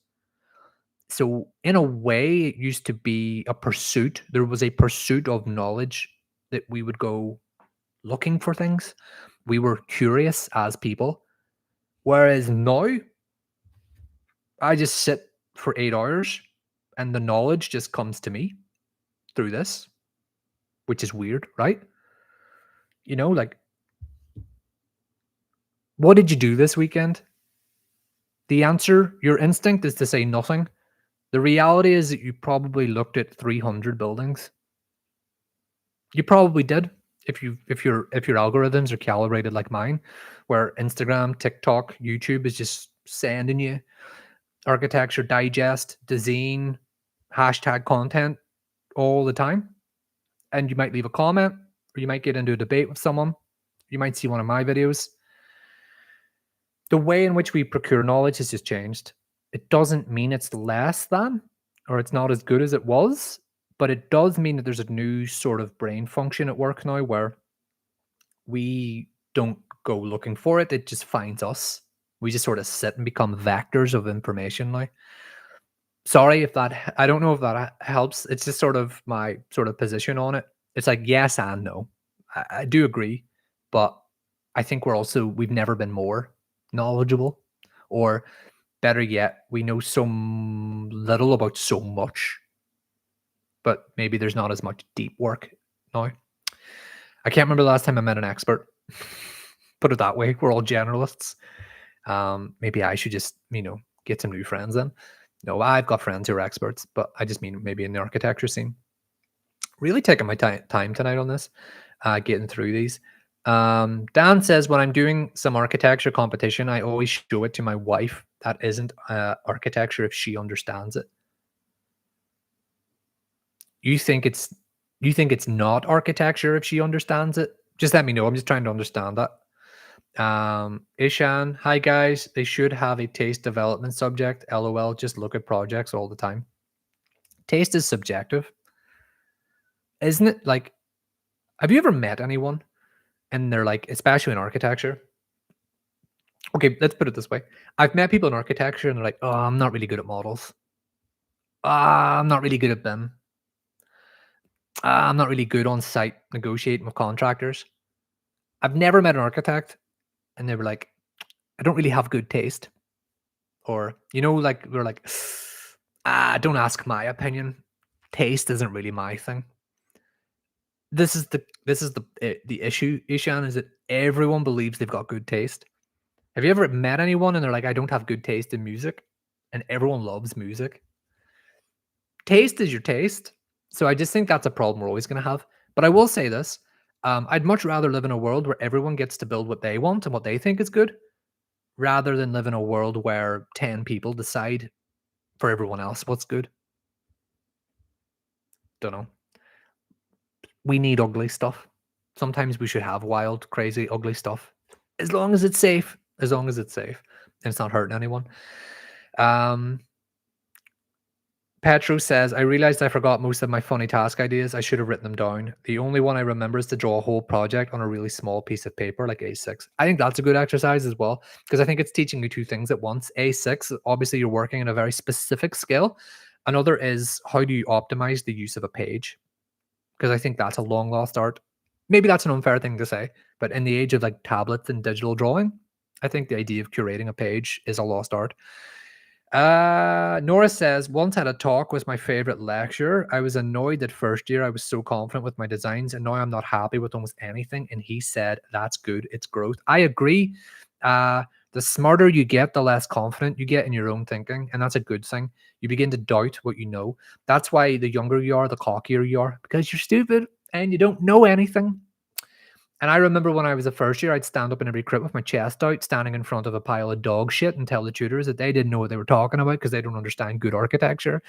So in a way, it used to be a pursuit. There was a pursuit of knowledge, that we would go looking for things. We were curious as people. Whereas now, I just sit for 8 hours and the knowledge just comes to me through this, which is weird, right? Like, what did you do this weekend? The answer, your instinct, is to say nothing. The reality is that you probably looked at 300 buildings. You probably did, if your algorithms are calibrated like mine, where Instagram, TikTok, YouTube is just sending you architecture digest, design, hashtag content all the time. And you might leave a comment, or you might get into a debate with someone. You might see one of my videos. The way in which we procure knowledge has just changed. It doesn't mean it's less than or it's not as good as it was, but it does mean that there's a new sort of brain function at work now where we don't go looking for it. It just finds us. We just sort of sit and become vectors of information now. Sorry if that, I don't know if that helps. It's just sort of my sort of position on it. It's like yes and no. I do agree, but I think we've never been more knowledgeable, or better yet, we know so little about so much, but maybe there's not as much deep work now. I can't remember the last time I met an expert. Put it that way. We're all generalists. Maybe I should just, get some new friends then. No, I've got friends who are experts, but I just mean maybe in the architecture scene. Really taking my time tonight on this, getting through these. Dan says, when I'm doing some architecture competition, I always show it to my wife. That isn't architecture if she understands it. You think it's not architecture if she understands it? Just let me know. I'm just trying to understand that. Ishan, hi guys. They should have a taste development subject. LOL. Just look at projects all the time. Taste is subjective, isn't it? Like, have you ever met anyone and they're like, especially in architecture? Okay, let's put it this way. I've met people in architecture and they're like, oh, I'm not really good at models. I'm not really good at BIM. I'm not really good on site negotiating with contractors. I've never met an architect and they were like, I don't really have good taste. Or, like we're like, don't ask my opinion. Taste isn't really my thing. This is the issue, Ishan, is that everyone believes they've got good taste. Have you ever met anyone and they're like, I don't have good taste in music? And everyone loves music. Taste is your taste. So I just think that's a problem we're always going to have. But I will say this. I'd much rather live in a world where everyone gets to build what they want and what they think is good, rather than live in a world where 10 people decide for everyone else what's good. Don't know. We need ugly stuff. Sometimes we should have wild, crazy, ugly stuff. As long as it's safe. As long as it's safe. And it's not hurting anyone. Petro says, I realized I forgot most of my funny task ideas. I should have written them down. The only one I remember is to draw a whole project on a really small piece of paper, like A6. I think that's a good exercise as well, because I think it's teaching you two things at once. A6, obviously you're working in a very specific skill. Another is, how do you optimize the use of a page? Because I think that's a long lost art. Maybe that's an unfair thing to say, but in the age of like tablets and digital drawing, I think the idea of curating a page is a lost art. Nora says, once had a talk was my favorite lecturer. I was annoyed that first year I was so confident with my designs, and now I'm not happy with almost anything. And he said, that's good. It's growth. I agree. The smarter you get, the less confident you get in your own thinking. And that's a good thing. You begin to doubt what you know. That's why the younger you are, the cockier you are, because you're stupid and you don't know anything. And I remember when I was a first year, I'd stand up in every crit with my chest out, standing in front of a pile of dog shit and tell the tutors that they didn't know what they were talking about because they don't understand good architecture.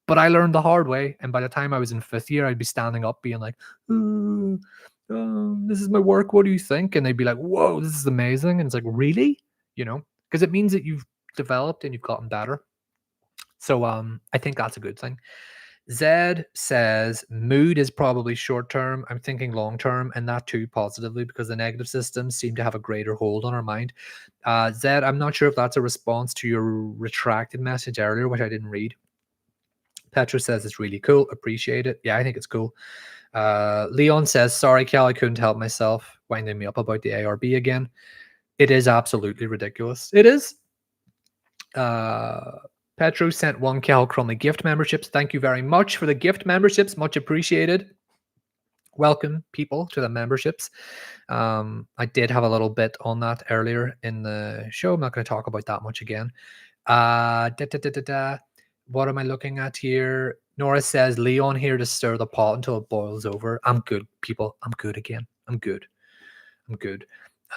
But I learned the hard way. And by the time I was in fifth year, I'd be standing up being like, this is my work. What do you think? And they'd be like, whoa, this is amazing. And it's like, really? Because it means that you've developed and you've gotten better. So I think that's a good thing. Zed says, mood is probably short term. I'm thinking long term, and that too positively, because the negative systems seem to have a greater hold on our mind. Zed, I'm not sure if that's a response to your retracted message earlier, which I didn't read. Petra says it's really cool. Appreciate it. Yeah, I think it's cool. Leon says, sorry, Cal, I couldn't help myself, winding me up about the ARB again. It is absolutely ridiculous. It is. Petro sent 1 Cal Crumley gift memberships. Thank you very much for the gift memberships. Much appreciated. Welcome, people, to the memberships. I did have a little bit on that earlier in the show. I'm not going to talk about that much again. What am I looking at here? Nora says, Leon here to stir the pot until it boils over. I'm good, people. I'm good again. I'm good.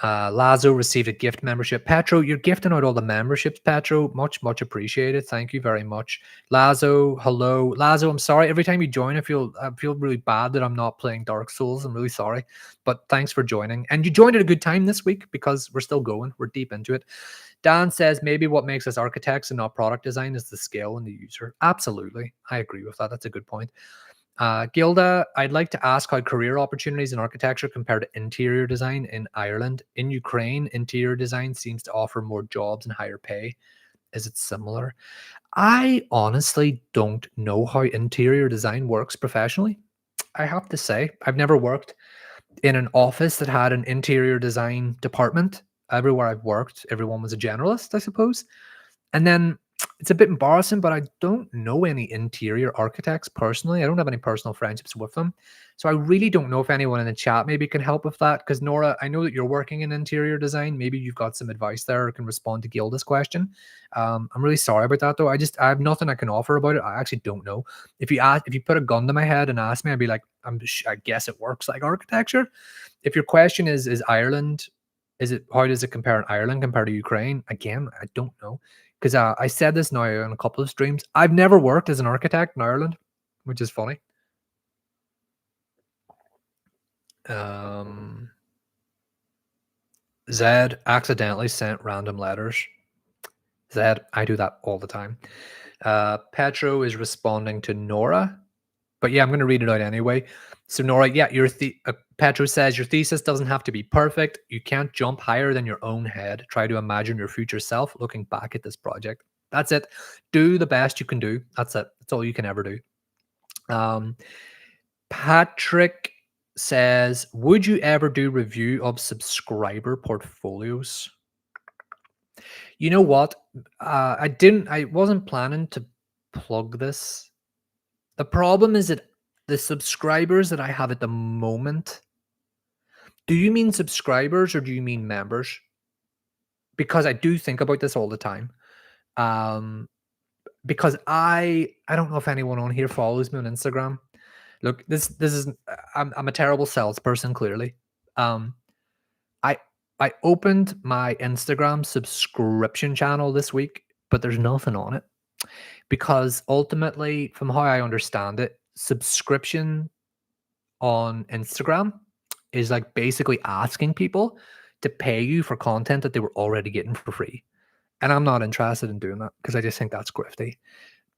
Lazo received a gift membership. Petro, you're gifting out all the memberships, Petro. Much appreciated. Thank you very much. Lazo, hello. Lazo, I'm sorry. Every time you join, I feel really bad that I'm not playing Dark Souls. I'm really sorry. But thanks for joining. And you joined at a good time this week because we're still going. We're deep into it. Dan says maybe what makes us architects and not product design is the skill and the user. Absolutely. I agree with that. That's a good point. Gilda, I'd like to ask how career opportunities in architecture compare to interior design in Ireland. In Ukraine, interior design seems to offer more jobs and higher pay. Is it similar? I honestly don't know how interior design works professionally. I have to say, I've never worked in an office that had an interior design department. Everywhere I've worked, everyone was a generalist, I suppose. And then it's a bit embarrassing, but I don't know any interior architects personally. I don't have any personal friendships with them. So I really don't know if anyone in the chat maybe can help with that. Because Nora, I know that you're working in interior design. Maybe you've got some advice there or can respond to Gilda's question. I'm really sorry about that though. I have nothing I can offer about it. I actually don't know. If you put a gun to my head and ask me, I'd be like, I guess it works like architecture. If your question is Ireland, how does it compare in Ireland compared to Ukraine? Again, I don't know. Because I said this now on a couple of streams. I've never worked as an architect in Ireland, which is funny. Zed accidentally sent random letters. Zed, I do that all the time. Petro is responding to Nora. But yeah, I'm going to read it out anyway. So Nora, yeah, Petro says your thesis doesn't have to be perfect. You can't jump higher than your own head. Try to imagine your future self looking back at this project. That's it. Do the best you can do. That's it. That's all you can ever do. Patrick says, would you ever do review of subscriber portfolios? You know what? I wasn't planning to plug this. The problem is that the subscribers that I have at the moment, do you mean subscribers or do you mean members? Because I do think about this all the time. Because I don't know if anyone on here follows me on Instagram. Look, this is I'm a terrible salesperson, clearly. I I opened my Instagram subscription channel this week, but there's nothing on it. Because ultimately, from how I understand it, subscription on Instagram is like basically asking people to pay you for content that they were already getting for free. And I'm not interested in doing that because I just think that's grifty.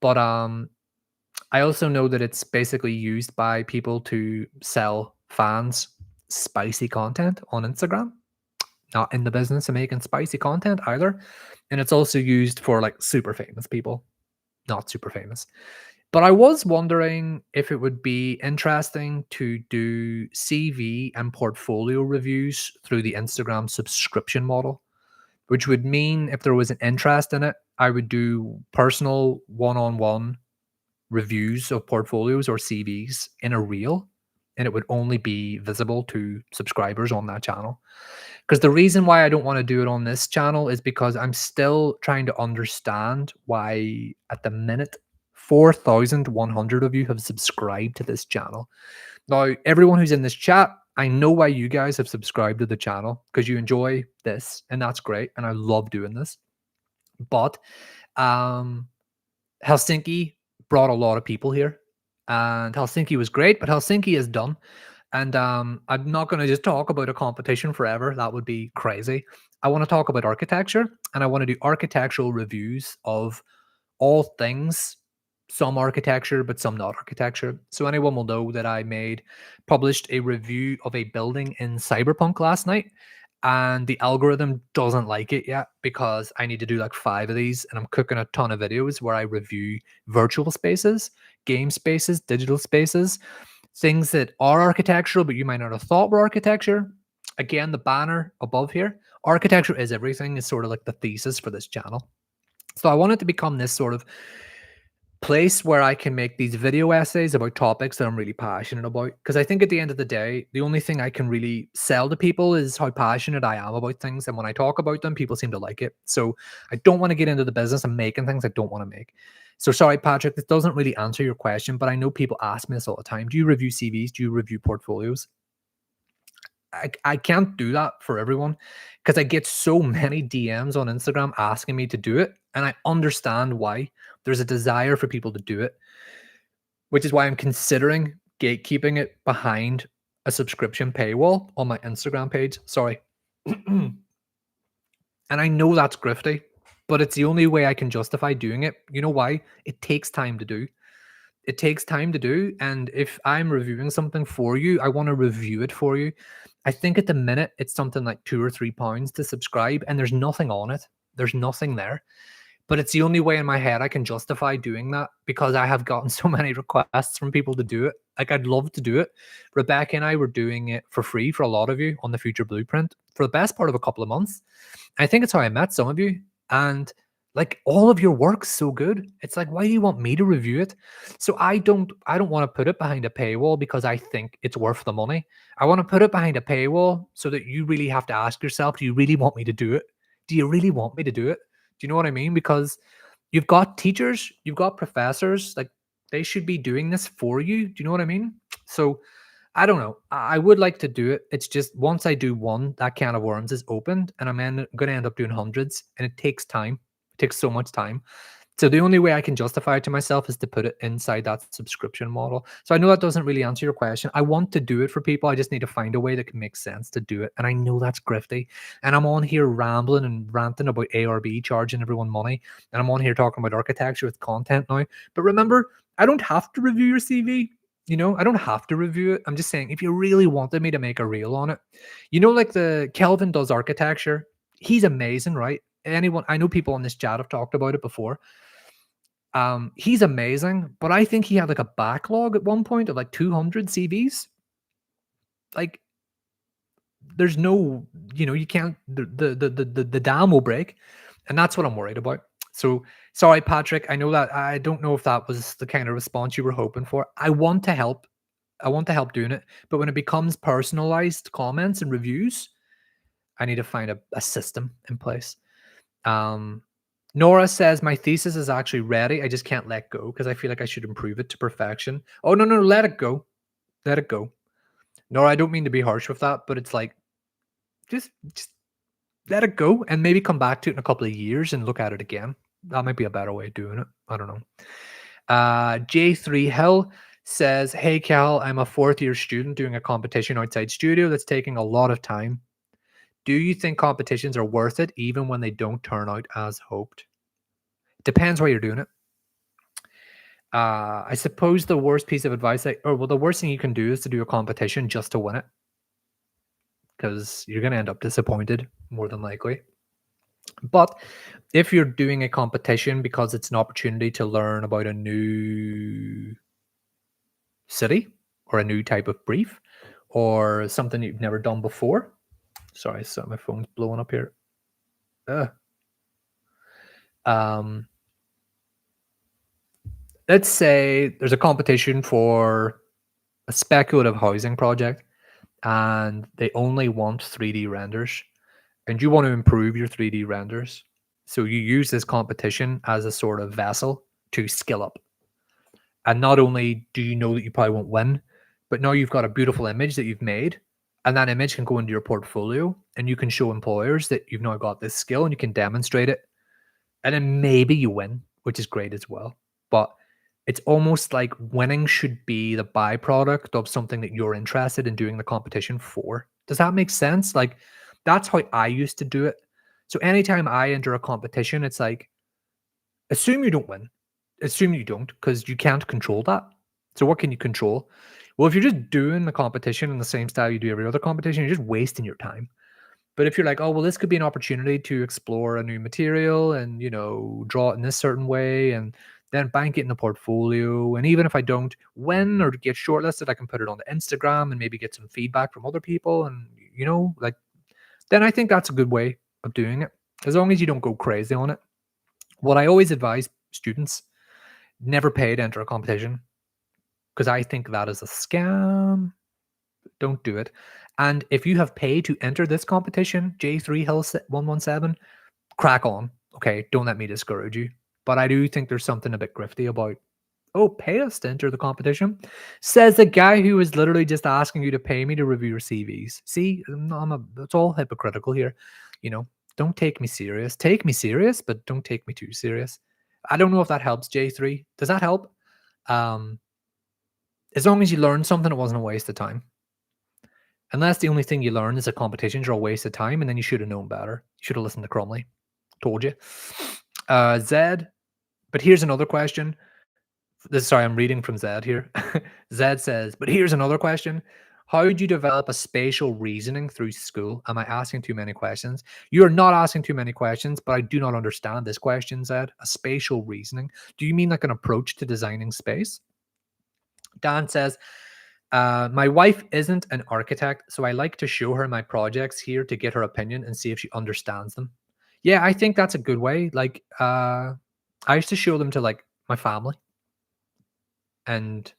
But I also know that it's basically used by people to sell fans spicy content on Instagram. Not in the business of making spicy content either. And it's also used for like super famous people, not super famous. But I was wondering if it would be interesting to do CV and portfolio reviews through the Instagram subscription model, which would mean if there was an interest in it, I would do personal one-on-one reviews of portfolios or CVs in a reel, and it would only be visible to subscribers on that channel. Because the reason why I don't want to do it on this channel is because I'm still trying to understand why at the minute 4,100 of you have subscribed to this channel. Now, everyone who's in this chat, I know why you guys have subscribed to the channel because you enjoy this, and that's great, and I love doing this. But Helsinki brought a lot of people here, and Helsinki was great, but Helsinki is done. And I'm not going to just talk about a competition forever. That would be crazy. I want to talk about architecture, and I want to do architectural reviews of all things, some architecture, but some not architecture. So anyone will know that published a review of a building in Cyberpunk last night, and the algorithm doesn't like it yet because I need to do like 5 of these, and I'm cooking a ton of videos where I review virtual spaces, game spaces, digital spaces, things that are architectural, but you might not have thought were architecture. Again, the banner above here, architecture is everything, is sort of like the thesis for this channel. So I want it to become this sort of place where I can make these video essays about topics that I'm really passionate about. Because I think at the end of the day, the only thing I can really sell to people is how passionate I am about things. And when I talk about them, people seem to like it. So I don't want to get into the business of making things I don't want to make. So sorry, Patrick, this doesn't really answer your question, but I know people ask me this all the time. Do you review CVs? Do you review portfolios? I can't do that for everyone because I get so many DMs on Instagram asking me to do it, and I understand why. There's a desire for people to do it, which is why I'm considering gatekeeping it behind a subscription paywall on my Instagram page. Sorry. And I know that's grifty, but it's the only way I can justify doing it. You know why? It takes time to do. It takes time to do. And if I'm reviewing something for you, I want to review it for you. I think at the minute it's something like £2 or £3 to subscribe, and there's nothing on it. There's nothing there. But it's the only way in my head I can justify doing that because I have gotten so many requests from people to do it. Like, I'd love to do it. Rebecca and I were doing it for free for a lot of you on the Future Blueprint for the best part of a couple of months. I think it's how I met some of you. And like, all of your work's so good. It's like, why do you want me to review it? So I don't want to put it behind a paywall because I think it's worth the money. I want to put it behind a paywall so that you really have to ask yourself, do you really want me to do it? Do you really want me to do it? Do you know what I mean? Because you've got teachers, you've got professors, like, they should be doing this for you. Do you know what I mean? So I don't know. I would like to do it. It's just once I do one, that can of worms is opened, and I'm going to end up doing hundreds, and it takes time. It takes so much time. So the only way I can justify it to myself is to put it inside that subscription model. So I know that doesn't really answer your question. I want to do it for people. I just need to find a way that can make sense to do it. And I know that's grifty. And I'm on here rambling and ranting about ARB charging everyone money. And I'm on here talking about architecture with content now. But remember, I don't have to review your CV. I don't have to review it. I'm just saying, if you really wanted me to make a reel on it, like the Kelvin does architecture. He's amazing, right? I know people on this chat have talked about it before. He's amazing, but I think he had like a backlog at one point of like 200 CVs. Like, there's no, you can't, the dam will break, and that's what I'm worried about. So sorry, Patrick. I know that I don't know if that was the kind of response you were hoping for. I want to help. I want to help doing it, but when it becomes personalized comments and reviews, I need to find a system in place. Nora says, my thesis is actually ready. I just can't let go because I feel like I should improve it to perfection. Oh, no, let it go. Let it go. Nora, I don't mean to be harsh with that, but it's like, just let it go and maybe come back to it in a couple of years and look at it again. That might be a better way of doing it. I don't know. J3 Hill says, hey, Cal, I'm a fourth-year student doing a competition outside studio that's taking a lot of time. Do you think competitions are worth it even when they don't turn out as hoped? Depends why you're doing it. I suppose the worst piece of advice, the worst thing you can do is to do a competition just to win it, because you're going to end up disappointed more than likely. But if you're doing a competition because it's an opportunity to learn about a new city or a new type of brief or something you've never done before. Sorry, so my phone's blowing up here. Let's say there's a competition for a speculative housing project and they only want 3D renders, and you want to improve your 3D renders. So you use this competition as a sort of vessel to skill up. And not only do you know that you probably won't win, but now you've got a beautiful image that you've made, and that image can go into your portfolio, and you can show employers that you've now got this skill and you can demonstrate it. And then maybe you win, which is great as well. But it's almost like winning should be the byproduct of something that you're interested in doing the competition for. Does that make sense? Like, that's how I used to do it. So anytime I enter a competition, it's like, assume you don't win. Assume you don't, because you can't control that. So what can you control? Well, if you're just doing the competition in the same style you do every other competition, you're just wasting your time. But if you're like, oh, well, this could be an opportunity to explore a new material and, draw it in this certain way and then bank it in the portfolio. And even if I don't win or get shortlisted, I can put it on the Instagram and maybe get some feedback from other people. And, then I think that's a good way of doing it, as long as you don't go crazy on it. What I always advise students, never pay to enter a competition, because I think that is a scam. Don't do it. And if you have paid to enter this competition, J3 Hill 117, crack on. Okay, don't let me discourage you. But I do think there's something a bit grifty about Oh, pay us to enter the competition. Says the guy who is literally just asking you to pay me to review your CVs. See, it's all hypocritical here. You know, don't take me serious. Take me serious, but don't take me too serious. I don't know if that helps, J3. Does that help? Um, as long as you learn something, it wasn't a waste of time. Unless the only thing you learn is that competitions are a waste of time, and then you should have known better. You should have listened to Crumley. Told you. Zed. But here's another question. Sorry, I'm reading from Zed here. Zed says, but here's another question. How would you develop a spatial reasoning through school? Am I asking too many questions? You're not asking too many questions, but I do not understand this question, Zed. A spatial reasoning. Do you mean like an approach to designing space? Dan says, my wife isn't an architect, so I like to show her my projects here to get her opinion and see if she understands them. Yeah, I think that's a good way. Like, I used to show them to like my family, and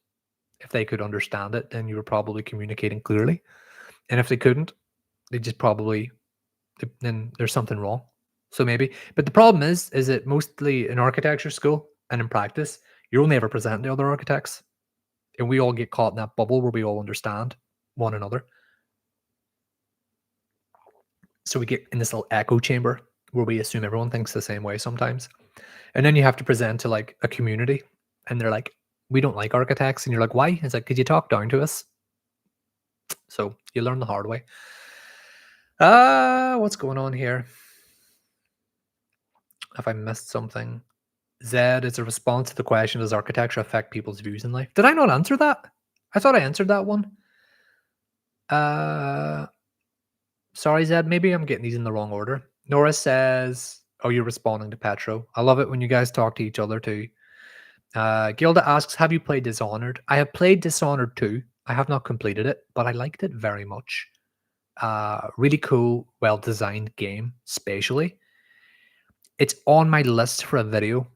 if they could understand it, then you were probably communicating clearly. And if they couldn't, they just probably then there's something wrong. So maybe, but the problem is that mostly in architecture school and in practice, you're only ever presenting to other architects, and we all get caught in that bubble where we all understand one another. So we get in this little echo chamber where we assume everyone thinks the same way sometimes. And then you have to present to like a community, and they're like, we don't like architects. And you're like, why? It's like, could you talk down to us? So you learn the hard way. What's going on here? Have I missed something? Zed is a response to the question, does architecture affect people's views in life? Did I not answer that? I thought I answered that one. Sorry, Zed. Maybe I'm getting these in the wrong order. Nora says, oh, you're responding to Petro. I love it when you guys talk to each other too. Gilda asks, have you played Dishonored? I have played Dishonored 2. I have not completed it, but I liked it very much. Really cool, well-designed game, spatially. It's on my list for a video.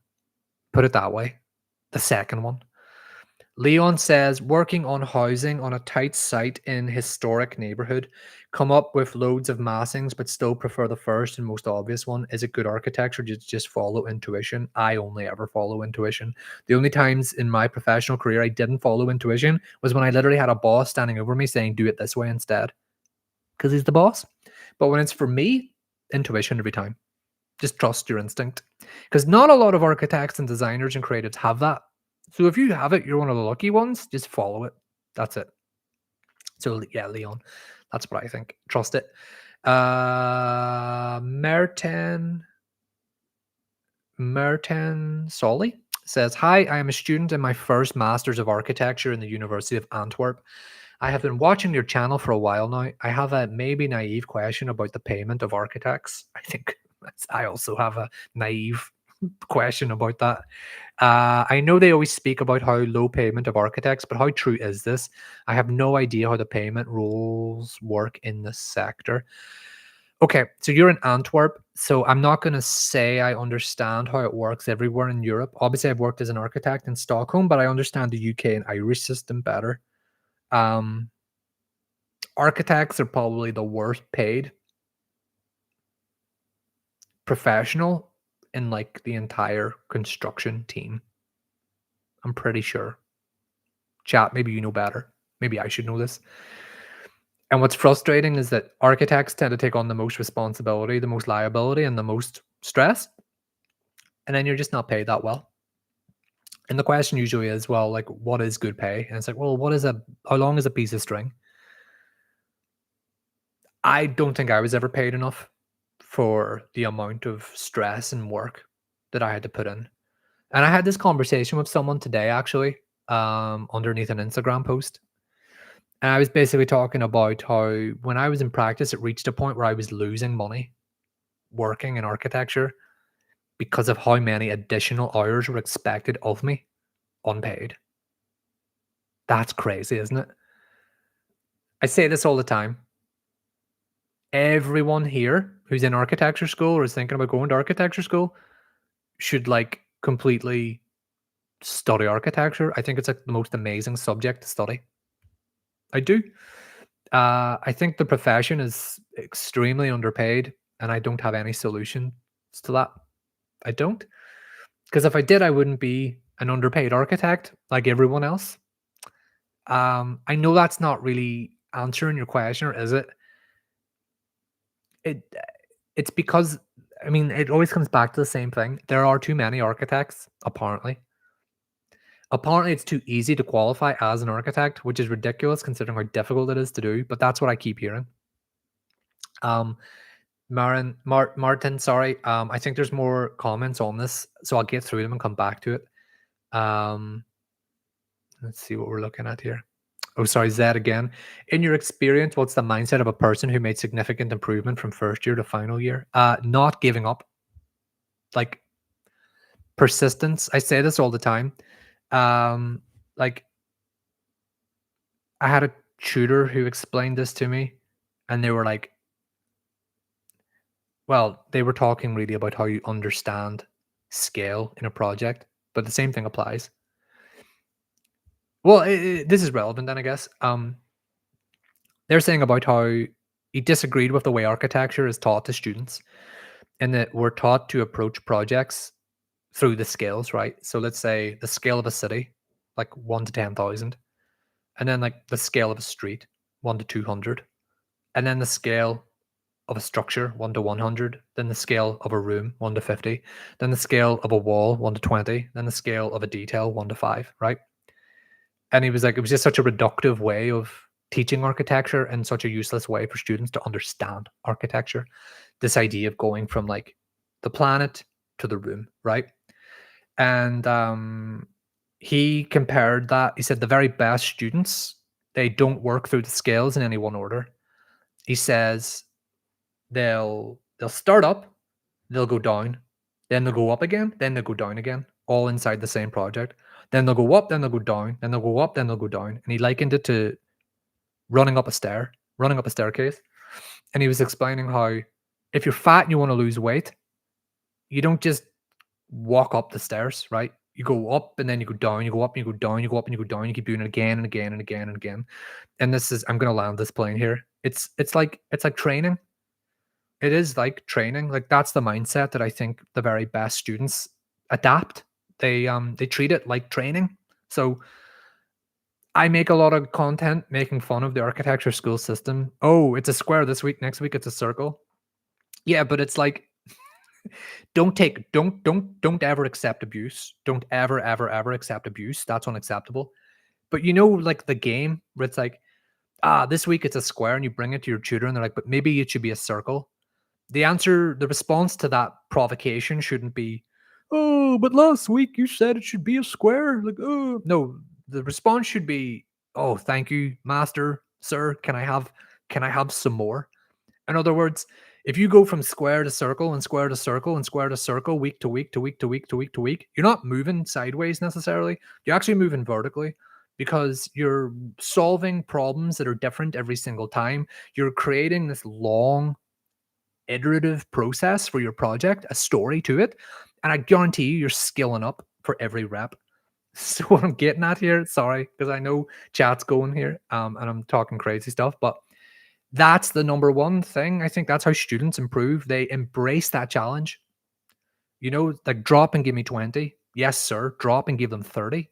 Put it that way. The second one. Leon says, working on housing on a tight site in historic neighborhood, come up with loads of massings, but still prefer the first and most obvious one. Is it good architecture? Just follow intuition? I only ever follow intuition. The only times in my professional career I didn't follow intuition was when I literally had a boss standing over me saying, do it this way instead. Because he's the boss. But when it's for me, intuition every time. Just trust your instinct. Because not a lot of architects and designers and creatives have that. So if you have it, you're one of the lucky ones. Just follow it. That's it. So yeah, Leon, that's what I think. Trust it. Merten Solly says, hi, I am a student in my first Masters of Architecture in the University of Antwerp. I have been watching your channel for a while now. I have a maybe naive question about the payment of architects. I think I also have a naive question about that. I know they always speak about how low payment of architects, but how true is this? I have no idea how the payment rules work in this sector. Okay, so you're in Antwerp, so I'm not going to say I understand how it works everywhere in Europe. Obviously, I've worked as an architect in Stockholm, but I understand the UK and Irish system better. Architects are probably the worst paid professional in like the entire construction team. I'm pretty sure. Chat, maybe you know better. Maybe I should know this. And what's frustrating is that architects tend to take on the most responsibility, the most liability, and the most stress. And then you're just not paid that well. And the question usually is, well, like, what is good pay? And it's like, well, how long is a piece of string? I don't think I was ever paid enough for the amount of stress and work that I had to put in. And I had this conversation with someone today, actually, underneath an Instagram post. And I was basically talking about how when I was in practice, it reached a point where I was losing money working in architecture because of how many additional hours were expected of me unpaid. That's crazy, isn't it? I say this all the time. Everyone here who's in architecture school or is thinking about going to architecture school should like completely study architecture. I think it's like the most amazing subject to study. I do. I think the profession is extremely underpaid, and I don't have any solutions to that. I don't. Because if I did, I wouldn't be an underpaid architect like everyone else. I know that's not really answering your question, or is it? It it's because, I mean, it always comes back to the same thing. There are too many architects, apparently. Apparently, it's too easy to qualify as an architect, which is ridiculous considering how difficult it is to do. But that's what I keep hearing. Um, Martin, sorry. I think there's more comments on this, so I'll get through them and come back to it. Um, let's see what we're looking at here. Oh, sorry, Zed again. In your experience, what's the mindset of a person who made significant improvement from first year to final year? Not giving up, like persistence. I say this all the time. Like I had a tutor who explained this to me, and they were like, well, they were talking really about how you understand scale in a project, but the same thing applies. Well, this is relevant then, I guess. They're saying about how he disagreed with the way architecture is taught to students, and that we're taught to approach projects through the scales, right? So let's say the scale of a city, like 1 to 10,000, and then like the scale of a street, 1 to 200, and then the scale of a structure, 1 to 100, then the scale of a room, 1 to 50, then the scale of a wall, 1 to 20, then the scale of a detail, 1 to 5, right? And he was like, it was just such a reductive way of teaching architecture and such a useless way for students to understand architecture. This idea of going from like the planet to the room, right? And he compared that. He said the very best students, they don't work through the scales in any one order. He says they'll start up, they'll go down, then they'll go up again, then they'll go down again, all inside the same project. Then they'll go up, then they'll go down, then they'll go up, then they'll go down. And he likened it to running up a staircase. And he was explaining how if you're fat and you want to lose weight, you don't just walk up the stairs, right? You go up and then you go down, you go up and you go down, you go up and you go down, you keep doing it again and again and again and again. And this is, I'm gonna land this plane here. It's like training. It is like training. Like that's the mindset that I think the very best students adapt. They treat it like training. So I make a lot of content making fun of the architecture school system. Oh, it's a square this week, next week it's a circle. Yeah, but it's like don't ever accept abuse. Don't ever accept abuse. That's unacceptable. But you know, like the game where it's like, this week it's a square, and you bring it to your tutor and they're like, but maybe it should be a circle. The response to that provocation shouldn't be, "Oh, but last week you said it should be a square." Like, "Oh." No, the response should be, "Oh, thank you, master, sir. Can I have some more?" In other words, if you go from square to circle and square to circle and square to circle week to week to week to week to week to week, you're not moving sideways necessarily. You're actually moving vertically because you're solving problems that are different every single time. You're creating this long iterative process for your project, a story to it, and I guarantee you, you're skilling up for every rep. So what I'm getting at here, sorry, because I know chat's going here, and I'm talking crazy stuff, but that's the number one thing. I think that's how students improve. They embrace that challenge. You know, like drop and give me 20. Yes, sir. Drop and give them 30.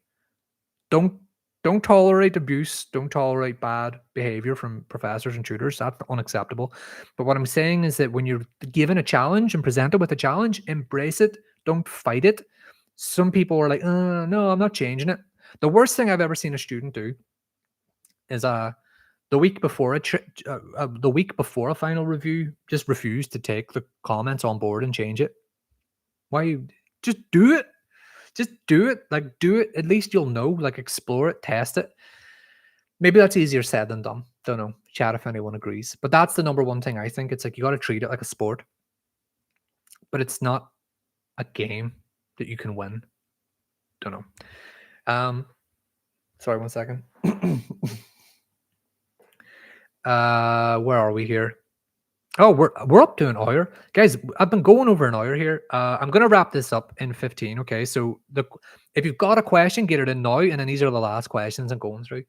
Don't don't tolerate abuse. Don't tolerate bad behavior from professors and tutors. That's unacceptable. But what I'm saying is that when you're given a challenge and presented with a challenge, embrace it. Don't fight it. Some people are like, no, I'm not changing it. The worst thing I've ever seen a student do is the week before the week before a final review, just refuse to take the comments on board and change it. Why? Just do it. Just do it. Like, do it. At least you'll know. Like, explore it, test it. Maybe that's easier said than done. Don't know. Chat if anyone agrees. But that's the number one thing I think. It's like you got to treat it like a sport, but it's not a game that you can win. Don't know. Sorry, 1 second. Where are we here? Oh, we're up to an hour, guys. I've been going over an hour here. I'm gonna wrap this up in 15. Okay, so if you've got a question, get it in now, and then these are the last questions I'm going through,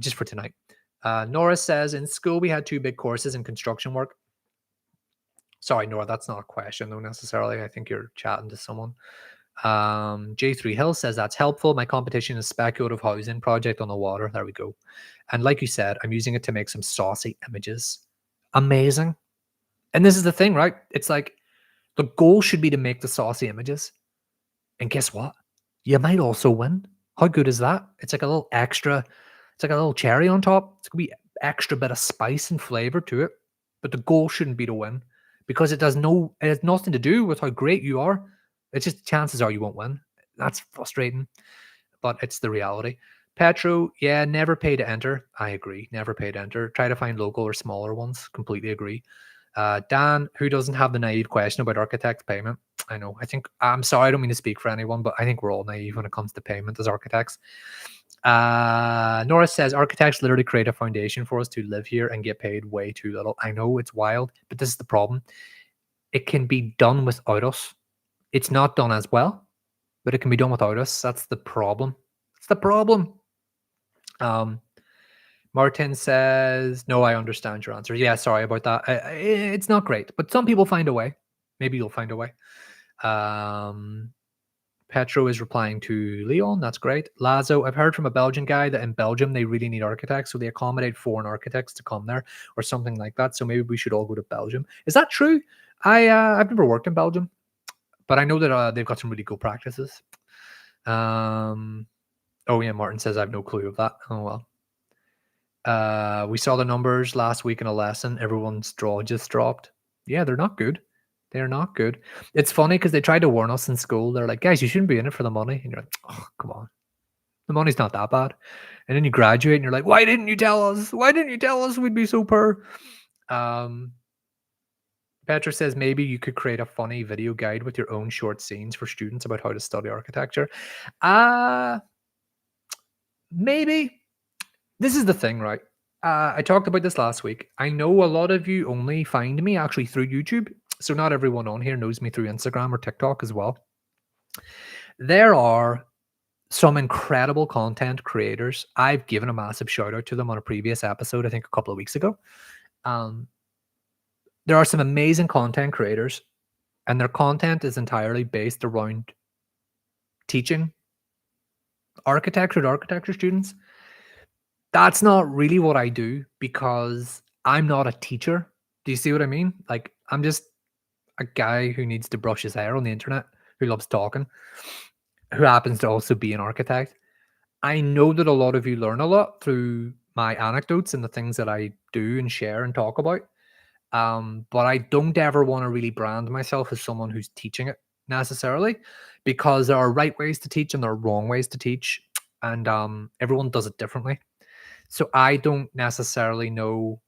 just for tonight. Nora says, in school we had 2 big courses in construction work. Sorry, Nora, that's not a question though necessarily. I think you're chatting to someone. J3 Hill says that's helpful. My competition is speculative housing project on the water. There we go. And like you said, I'm using it to make some saucy images. Amazing. And this is the thing, right? It's like the goal should be to make the saucy images. And guess what? You might also win. How good is that? It's like a little extra, it's like a little cherry on top. It's gonna be extra bit of spice and flavor to it. But the goal shouldn't be to win because it has nothing to do with how great you are. It's just chances are you won't win. That's frustrating, but it's the reality. Petro, yeah, never pay to enter. I agree. Never pay to enter. Try to find local or smaller ones. Completely agree. Dan, who doesn't have the naive question about architect payment? I know. I'm sorry, I don't mean to speak for anyone, but I think we're all naive when it comes to payment as architects. Nora says architects literally create a foundation for us to live here and get paid way too little. I know it's wild, but this is the problem. It can be done without us. It's not done as well, but it can be done without us. That's the problem. It's the problem. Martin says, no, I understand your answer. Yeah, sorry about that. It's not great, but some people find a way. Maybe you'll find a way. Petro is replying to Leon. That's great. Lazo, I've heard from a Belgian guy that in Belgium, they really need architects. So they accommodate foreign architects to come there or something like that. So maybe we should all go to Belgium. Is that true? I've never worked in Belgium, but I know that they've got some really cool practices. Oh yeah, Martin says I have no clue of that. Oh well. We saw the numbers last week in a lesson. Everyone's draw just dropped. Yeah, they're not good. They're not good. It's funny because they tried to warn us in school. They're like, guys, you shouldn't be in it for the money. And you're like, oh, come on. The money's not that bad. And then you graduate and you're like, why didn't you tell us? Why didn't you tell us we'd be so poor? Petra says maybe you could create a funny video guide with your own short scenes for students about how to study architecture. Maybe. This is the thing, right? I talked about this last week. I know a lot of you only find me actually through YouTube. So not everyone on here knows me through Instagram or TikTok as well. There are some incredible content creators. I've given a massive shout out to them on a previous episode, I think a couple of weeks ago. There are some amazing content creators, and their content is entirely based around teaching architecture to architecture students. That's not really what I do because I'm not a teacher. Do you see what I mean? Like, I'm just a guy who needs to brush his hair on the internet, who loves talking, who happens to also be an architect. I know that a lot of you learn a lot through my anecdotes and the things that I do and share and talk about. But I don't ever want to really brand myself as someone who's teaching it necessarily, because there are right ways to teach and there are wrong ways to teach, and everyone does it differently. So I don't necessarily know.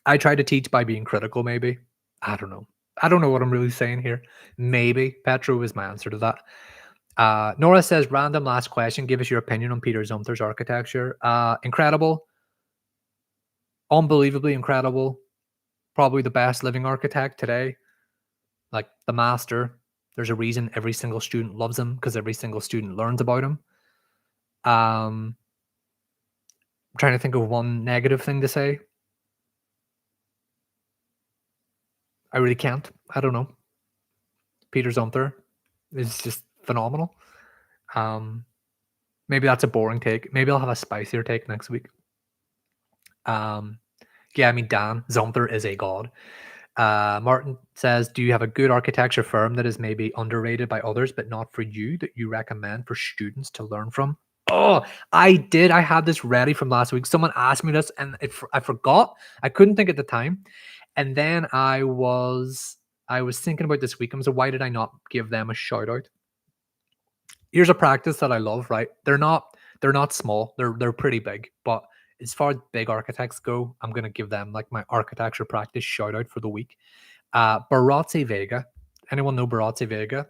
I try to teach by being critical, maybe. I don't know. I don't know what I'm really saying here. Maybe. Petro is my answer to that. Nora says, random last question. Give us your opinion on Peter Zumthor's architecture. Incredible. Unbelievably incredible. Probably the best living architect today. Like the master. There's a reason every single student loves him because every single student learns about him. I'm trying to think of one negative thing to say. I really can't. I don't know. Peter Zumthor is just phenomenal. Maybe that's a boring take. Maybe I'll have a spicier take next week. Yeah, I mean, Dan Zumthor is a god. Martin says, do you have a good architecture firm that is maybe underrated by others, but not for you, that you recommend for students to learn from? Oh, I did. I had this ready from last week. Someone asked me this and I forgot. I couldn't think at the time. And then I was thinking about this week. So why did I not give them a shout out? Here's a practice that I love, right? They're not small. They're pretty big. But as far as big architects go, I'm gonna give them like my architecture practice shout out for the week. Barazzi Vega. Anyone know Barazzi Vega?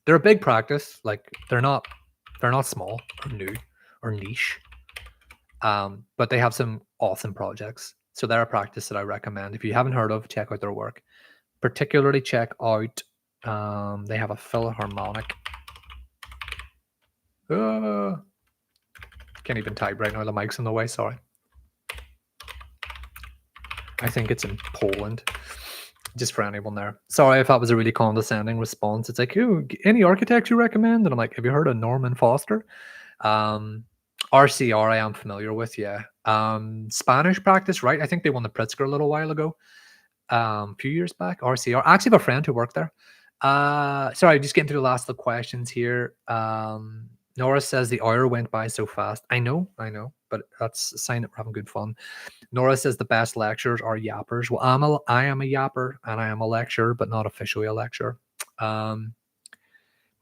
They're a big practice. Like they're not small or new or niche. But they have some awesome projects. So they're a practice that I recommend. If you haven't heard of, check out their work. Particularly check out, they have a Philharmonic. Can't even type right now. The mic's in the way. Sorry. I think it's in Poland. Just for anyone there. Sorry if that was a really condescending response. It's like, "Ooh, any architects you recommend?" And I'm like, "Have you heard of Norman Foster?" Um, RCR I am familiar with, yeah. Spanish practice, right? I think they won the Pritzker a little while ago, a few years back. RCR. I actually have a friend who worked there. Sorry, just getting through the last of the questions here. Nora says the hour went by so fast. I know, but that's a sign that we're having good fun. Nora says the best lecturers are yappers. Well, I am a yapper and I am a lecturer, but not officially a lecturer. Um,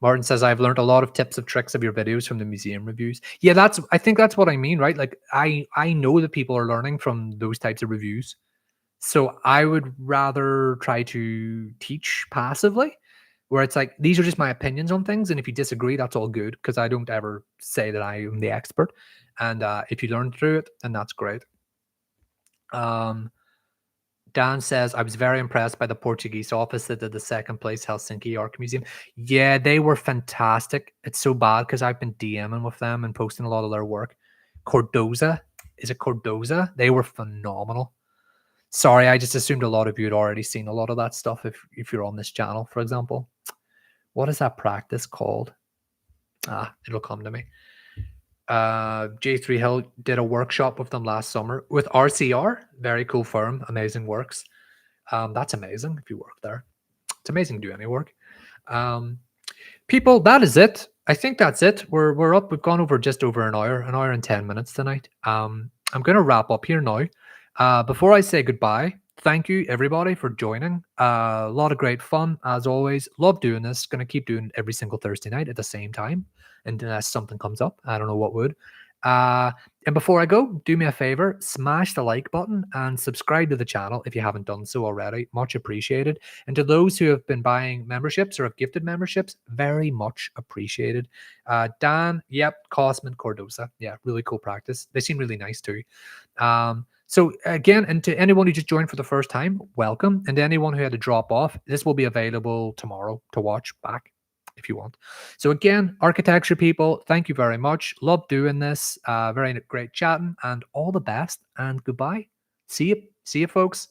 Martin says I've learned a lot of tips of tricks of your videos from the museum reviews. Yeah, I think that's what I mean, right? Like I know that people are learning from those types of reviews. So I would rather try to teach passively, where it's like these are just my opinions on things, and if you disagree, that's all good because I don't ever say that I am the expert. And if you learn through it, then that's great. Um, Dan says, I was very impressed by the Portuguese office that did the second place Helsinki Art Museum. Yeah, they were fantastic. It's so bad because I've been DMing with them and posting a lot of their work. Cordoza, is it Cordoza? They were phenomenal. Sorry, I just assumed a lot of you had already seen a lot of that stuff if you're on this channel, for example. What is that practice called? It'll come to me. J3 Hill did a workshop with them last summer with RCR. Very cool firm, amazing works. That's amazing if you work there. It's amazing to do any work. Um, People, that is it. I think that's it. We're up. We've gone over just over an hour and 10 minutes tonight. I'm going to wrap up here now. Before I say goodbye, thank you everybody for joining. A lot of great fun as always. Love doing this. Going to keep doing it every single Thursday night at the same time, unless something comes up. I don't know what would. Uh, and before I go, do me a favor, smash the like button and subscribe to the channel if you haven't done so already. Much appreciated. And to those who have been buying memberships or have gifted memberships, very much appreciated. Dan, yep, Cosman Cordoza. Yeah, really cool practice. They seem really nice too. So again, and to anyone who just joined for the first time, welcome. And to anyone who had to drop off, this will be available tomorrow to watch back if you want. So again, architecture people, thank you very much. Love doing this. Very great chatting and all the best and goodbye. See you folks.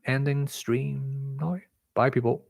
Ending stream now. Bye people.